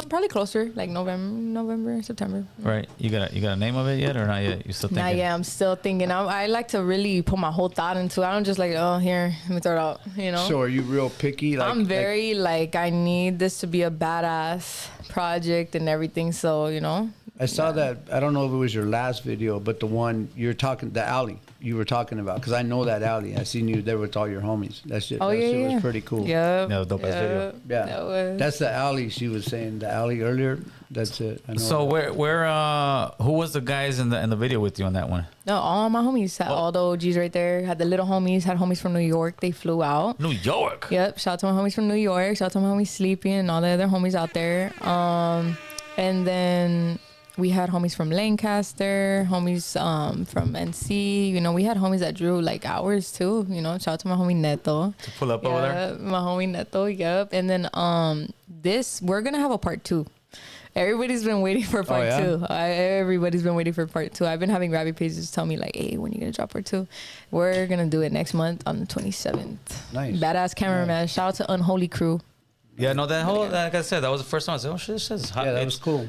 probably closer, like November, September. Right. You got a name of it yet or not yet? You still thinking? Not yet. I'm still thinking. I like to really put my whole thought into it. I don't just like, oh, here, let me throw it out. You know. So are you real picky? I'm very like I need this to be a badass project and everything. So you know. I saw that. I don't know if it was your last video, but the one you're talking, the alley you were talking about, because I know that alley. I seen you there with all your homies. That shit. Oh, that yeah, shit was pretty cool. Yeah. No, dope ass video. Yeah. That's the alley she was saying. The alley earlier. That's it. I know. So where who was the guys in the video with you on that one? No, all my homies. Had all the OGs right there. Had the little homies. Had homies from New York. They flew out. New York. Yep. Shout out to my homies from New York. Shout out to my homies Sleepy and all the other homies out there. And then we had homies from Lancaster, homies from NC. You know, we had homies that drew like hours too. You know, shout out to my homie Neto. To pull up over there? My homie Neto, yep. And then we're going to have a part 2. Everybody's been waiting for part 2. Everybody's been waiting for part 2. I've been having Rabbit pages tell me like, hey, when are you going to drop part 2? We're going to do it next month on the 27th. Nice. Badass cameraman. Shout out to Unholy Crew. Yeah, no, that whole, like I said, that was the first time I said, oh shit, this is hot. Yeah, that was cool.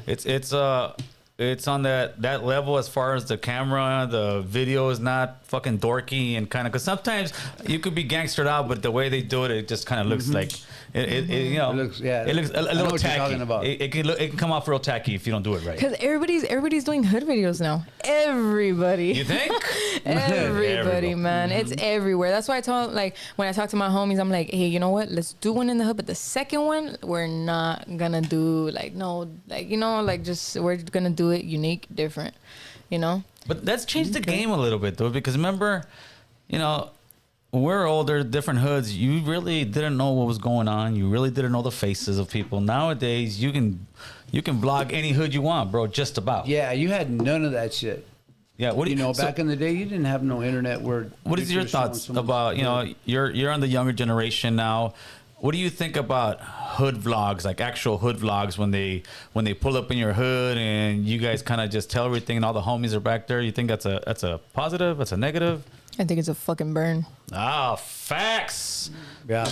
It's on that level as far as the camera, the video is not fucking dorky and kind of, because sometimes you could be gangstered out, but the way they do it, it just kind of looks like you know, it looks a little tacky. It can come off real tacky if you don't do it right. Because everybody's doing hood videos now. Everybody. You think? Everybody, man. It's everywhere. That's why I told, like, when I talk to my homies, I'm like, hey, you know what? Let's do one in the hood, but the second one, we're not gonna do like just we're gonna do it unique, different, you know. But that's changed the game a little bit though, because remember, you know, when we're older, different hoods, you really didn't know what was going on. You really didn't know the faces of people. Nowadays, you can vlog any hood you want, bro. Just about. Yeah, you had none of that shit. Yeah, back in the day, you didn't have no internet where. What is your thoughts about, you know, you're on the younger generation now. What do you think about hood vlogs, like actual hood vlogs, when they pull up in your hood and you guys kind of just tell everything and all the homies are back there? You think that's a positive? That's a negative? I think it's a fucking burn. Ah, facts. Yeah.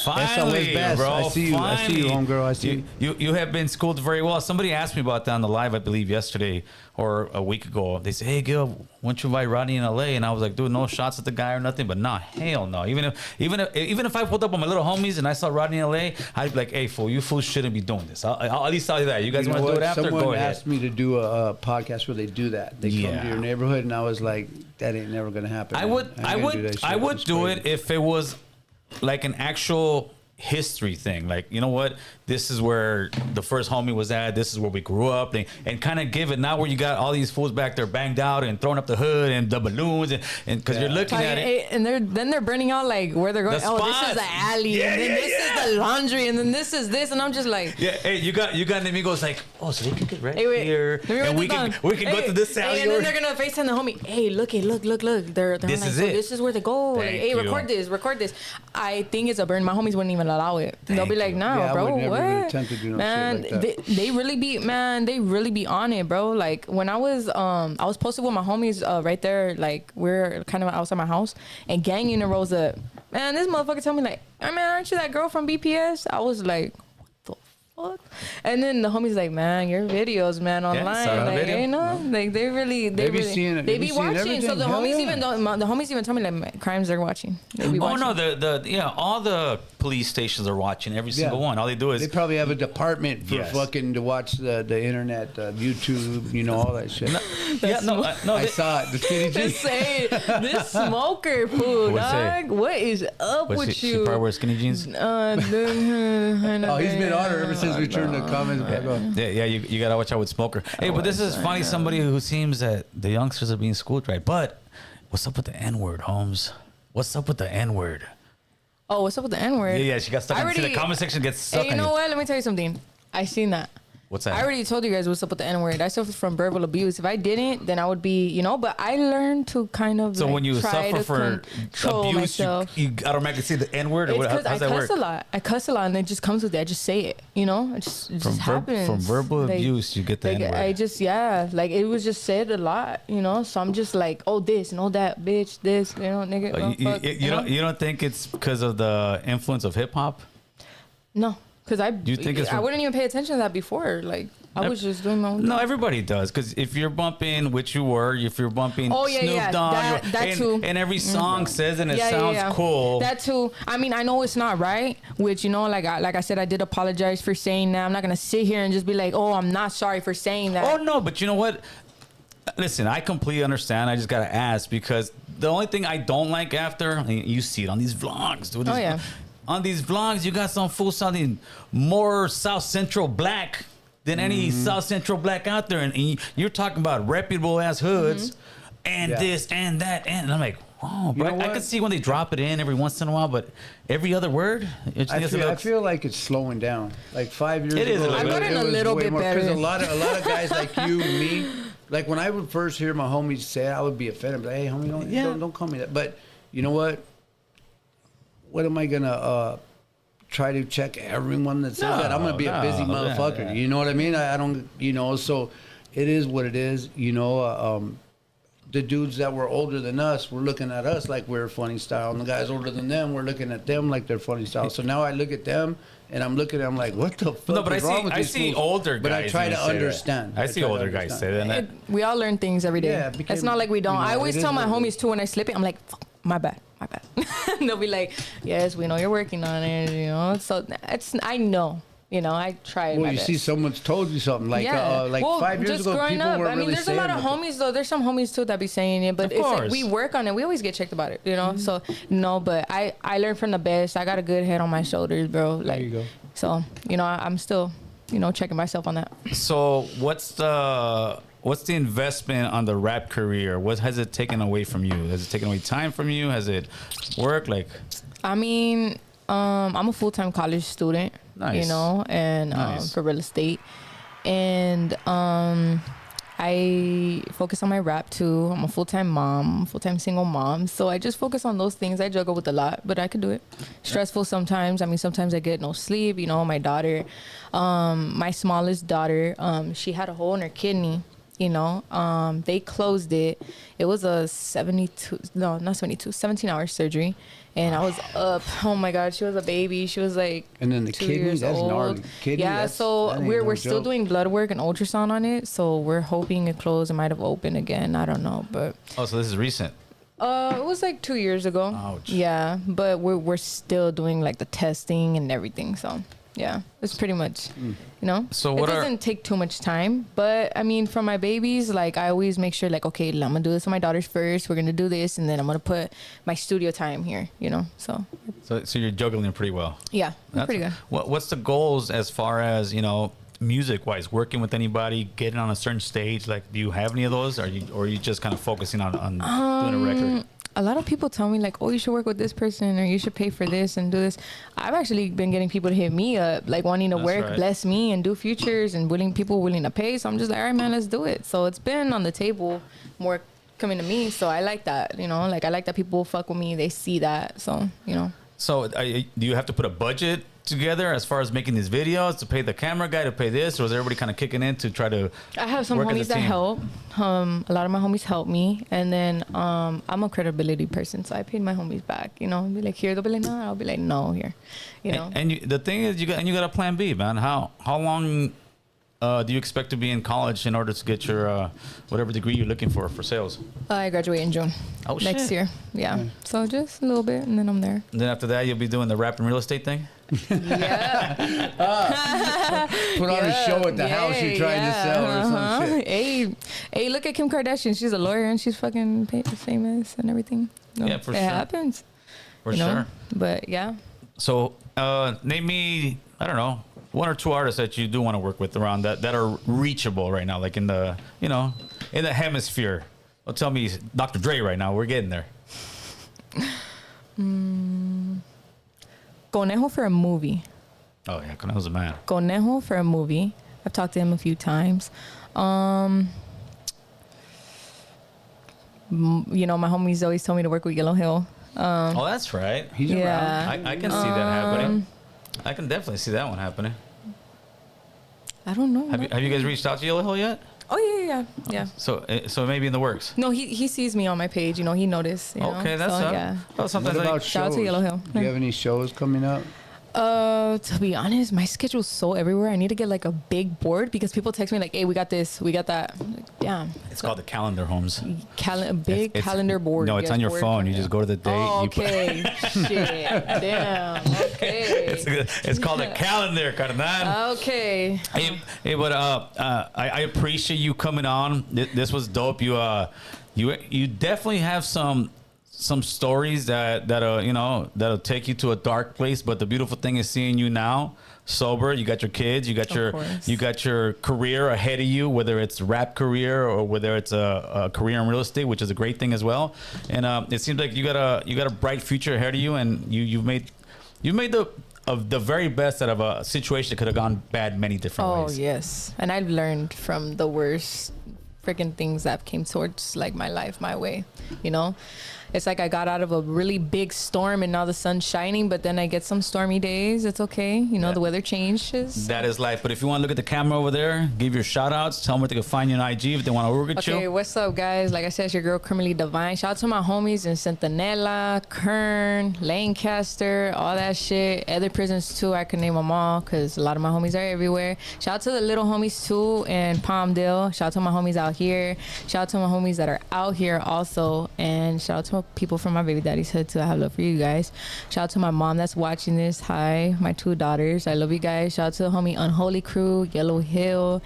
Finally, bro. I see you, homegirl. I see you. You have been schooled very well. Somebody asked me about that on the live, I believe, yesterday or a week ago. They said, "Hey, Gil, why don't you invite Rodney in LA?" And I was like, "Dude, no shots at the guy or nothing." But nah, hell no. Even if I pulled up on my little homies and I saw Rodney in LA, I'd be like, "Hey, fool, you fools shouldn't be doing this." I'll at least tell you that. You guys want to do it after? Someone Go ahead. asked me to do a podcast where they do that. They come to your neighborhood, and I was like, "That ain't never gonna happen." I would do it if it was like an actual history thing. Like, you know what, this is where the first homie was at. This is where we grew up, and kind of give it. Not where you got all these fools back there banged out and throwing up the hood and the balloons, and because you're looking at it, and they're burning out like where they're going. The Oh, this spots. is the alley, and then this is the laundry, and then this is this, and I'm just like, yeah. Hey, you got amigos like, oh, so they can get right hey, wait, here, let me write and this we down. can go to this alley. Hey, and then they're gonna FaceTime the homie. Hey, look. They're This like, is so it. this is where they go. Like, Thank hey, you. record this. I think it's a burn. My homies wouldn't even allow it. They'll be like, you. nah, Yeah, I bro, would never even what? attempt to do no Man, shit like that. they really be on it, bro. Like when I was posted with my homies right there, like we're kind of outside my house, and gang unit rose up. Man, this motherfucker told me like, hey, man, aren't you that girl from BPS? I was like, what the fuck? And then the homies like, man, your videos, man, online, saw the like, video. you know, like they really, They be seeing it. they They be be seeing watching. So everything. the Hell homies yeah. the homies even told me like, man, crimes they're watching. They be Oh watching. no, the all the police stations are watching every single one. All they do is They probably have a department for Yes. fucking to watch the internet, YouTube, you know, all that shit. I saw it. The skinny Just jeans. say this smoker food, What's that? dog. What is up with she you? probably wears skinny jeans. Oh, He's been on her ever since we turned the comments back on. Yeah, you gotta watch out with Smoker. Hey, but this is funny. Somebody who seems that the youngsters are being schooled right. But what's up with the N-word, Holmes? What's up with the N-word? Oh, what's up with the N-word? Yeah, she got stuck. See, the comment section gets stuck. Hey, you know what? Let me tell you something. I seen that. What's that? I already told you guys what's up with the N-word. I suffer from verbal abuse. If I didn't, then I would be, but I learned to kind of So like when you try suffer to for control abuse, myself. you automatically say the N-word, or It's what, because how's I that cuss work? a lot. I cuss a lot, and it just comes with it. I just say it. It just happens. From verbal Like- abuse, you get the like, N-word. I just like it was just said a lot. So I'm just like, oh this and oh that, bitch, this, nigga. Oh, fuck, you don't think it's because of the influence of hip hop? No, because You think it's I from- wouldn't even pay attention to that before. Like I was just doing my own. No, thing. everybody does. Because if you're bumping, which you were, if you're bumping Oh, yeah, Snoop yeah. Dogg, That and, too. and every song says and it Yeah, sounds cool. That too. I mean, I know it's not right. Which like I said, I did apologize for saying that. I'm not gonna sit here and just be like, oh, I'm not sorry for saying that. Oh no, but you know what? Listen, I completely understand. I just gotta ask because the only thing I don't like after you see it on these vlogs, dude. Oh, yeah. On these vlogs, you got some fool sounding more South Central black than any South Central black out there, and you're talking about reputable ass hoods and Yeah. this and that, and I'm like, oh, You but know I what? can see when they drop it in every once in a while, but every other word, I feel like it's slowing down. Like 5 years It is a ago, little bit. I've gotten a was little way bit more, better. Because a lot of guys like you, me, like when I would first hear my homies say it, I would be offended. Like, hey, homie, don't call me that. But you know what? What am I gonna try to check everyone that says that? I'm gonna be a busy motherfucker. yeah. You know what I mean? I don't. So it is what it is. The dudes that were older than us were looking at us like we're funny style, and the guys older than them were looking at them like they're funny style. So now I look at them and I'm looking at them like, what the fuck No, but is wrong with I these see fools? older guys. But I try even to say that. understand. I see try to older guys say understand. that. We all learn things every day. Yeah, it became- it's not like we don't. you know, I always it tell is my what it homies too when I slip it. I'm like, fuck, my bad. And they'll be like, yes, we know you're working on it. So I know. I try Well, my you best. see, someone's told you something like Well, 5 years just ago. growing People up, were I mean, really there's a lot of saying homies though. There's some homies too that be saying it, but Of it's like course. we work on it. We always get checked about it, So no, but I learned from the best. I got a good head on my shoulders, bro. Like, you go. So I'm still, checking myself on that. So what's the investment on the rap career? What has it taken away from you? Has it taken away time from you? Has it worked? Like, I mean, I'm a full-time college student, Nice. And Nice. for real estate. And I focus on my rap too. I'm a full-time mom, full-time single mom. So I just focus on those things. I juggle with a lot, but I could do it. Stressful sometimes. I mean, sometimes I get no sleep. My daughter, my smallest daughter, she had a hole in her kidney. They closed it. It was a 17-hour surgery. And I was up. Oh my God, she was a baby. She was like And then the 2 kidney, years that's old. gnarly. Kidney, Yeah, that's- so that ain't we're no still joke. doing blood work and ultrasound on it. So we're hoping it closed. It might have opened again. I don't know, but oh, so this is recent. it was like 2 years ago. Ouch. Yeah, but we're still doing like the testing and everything. So yeah, it's pretty much, So it what are- doesn't take too much time. But I mean, for my babies, like I always make sure like, okay, I'm gonna do this for my daughters first. We're gonna do this, and then I'm gonna put my studio time here. So So you're juggling pretty well. Yeah, pretty good. What's the goals as far as, music wise, working with anybody, getting on a certain stage? Like, do you have any of those? Or are you just kind of focusing on doing a record? A lot of people tell me like, oh, you should work with this person or you should pay for this and do this. I've actually been getting people to hit me up, like wanting to work, right. bless me and do features and people willing to pay. So I'm just like, all right, man, let's do it. So it's been on the table more coming to me. So I like that, like I like that people fuck with me. They see that. So, So do you have to put a budget together as far as making these videos to pay the camera guy to pay this, or is everybody kind of kicking in to try to I have some work as a homies that team? help. A lot of my homies help me, and then I'm a credibility person, so I paid my homies back. Be like, here, they'll be like, no, I'll be like, no, here. And the thing is, you got a plan B, man. How long do you expect to be in college in order to get your whatever degree you're looking for sales? I graduate in June next shit. year. Yeah, so just a little bit, and then I'm there. And then after that, you'll be doing the rap and real estate thing. Yeah. Put on a show at the house you're trying to sell or some shit. Hey, look at Kim Kardashian. She's a lawyer and she's fucking famous and everything. Yeah, for it sure. happens. For sure. But yeah. So name me, I don't know, one or two artists that you do want to work with around that are reachable right now, like in the in the hemisphere. Well, tell me Dr. Dre right now. We're getting there. Conejo for a movie. Oh yeah, Conejo's a man. Conejo for a movie. I've talked to him a few times. My homies always told me to work with Yellow Hill. Oh, that's right. He's Yeah. around. I can see that happening. I can definitely see that one happening. I don't know. Have you guys reached out to Yellow Hill yet? Oh yeah. So maybe in the works. No, he sees me on my page. He noticed. Okay, that's so, up. yeah. Well, sometimes What about Shout out to shows? Yellow Hill. Do you have any shows coming up? To be honest, my schedule's so everywhere. I need to get like a big board because people text me like, "Hey, we got this, we got that." I'm like, damn. it's called the calendar, Holmes. Big It's- calendar board. No, it's on your board? phone. You just go to the date. Oh, you put- okay. Shit. Damn. Okay. it's called a calendar, carnal. Okay. Hey, but I appreciate you coming on. This was dope. You definitely have some stories that'll take you to a dark place. But the beautiful thing is seeing you now, sober. You got your kids. You got your career ahead of you, whether it's rap career or whether it's a career in real estate, which is a great thing as well. And it seems like you got a bright future ahead of you, and you've made the very best out of a situation that could have gone bad many different ways. Oh yes, and I've learned from the worst freaking things that came towards like my life, my way. It's like I got out of a really big storm and now the sun's shining, but then I get some stormy days. It's okay. The weather changes. That is life. But if you want to look at the camera over there, give your shout outs. Tell them where they can find you on IG if they want to work with Okay, you. what's up, guys? Like I said, it's your girl, Criminally Devine. Shout out to my homies in Centinela, Kern, Lancaster, all that shit. Other prisons, too. I could name them all because a lot of my homies are everywhere. Shout out to the little homies, too, in Palmdale. Shout out to my homies out here. Shout out to my homies that are out here also. And shout out to people from my baby daddy's hood, too. I have love for you guys. Shout out to my mom that's watching this. Hi, my 2 daughters. I love you guys. Shout out to the homie Unholy Crew, Yellow Hill.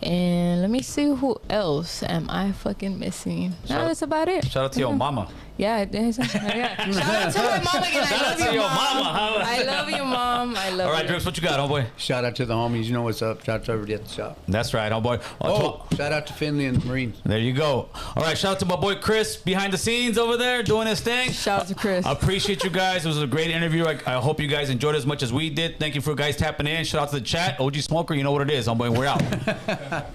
And let me see who else am I fucking missing. No, that's about it. Shout out to your mama. Yeah, it is. Yeah. Shout out to my mom again. I love you, your mom. mama, huh? I love you, mom. I love All right, you. Drips, what you got, homeboy? Shout out to the homies. You know what's up. Shout out to everybody at the shop. That's right, homeboy. Shout out to Finley and the Marines. There you go. All right, shout out to my boy Chris behind the scenes over there doing his thing. Shout out to Chris. I appreciate you guys. It was a great interview. I hope you guys enjoyed it as much as we did. Thank you for guys tapping in. Shout out to the chat. OG Smoker, you know what it is, homeboy. We're out.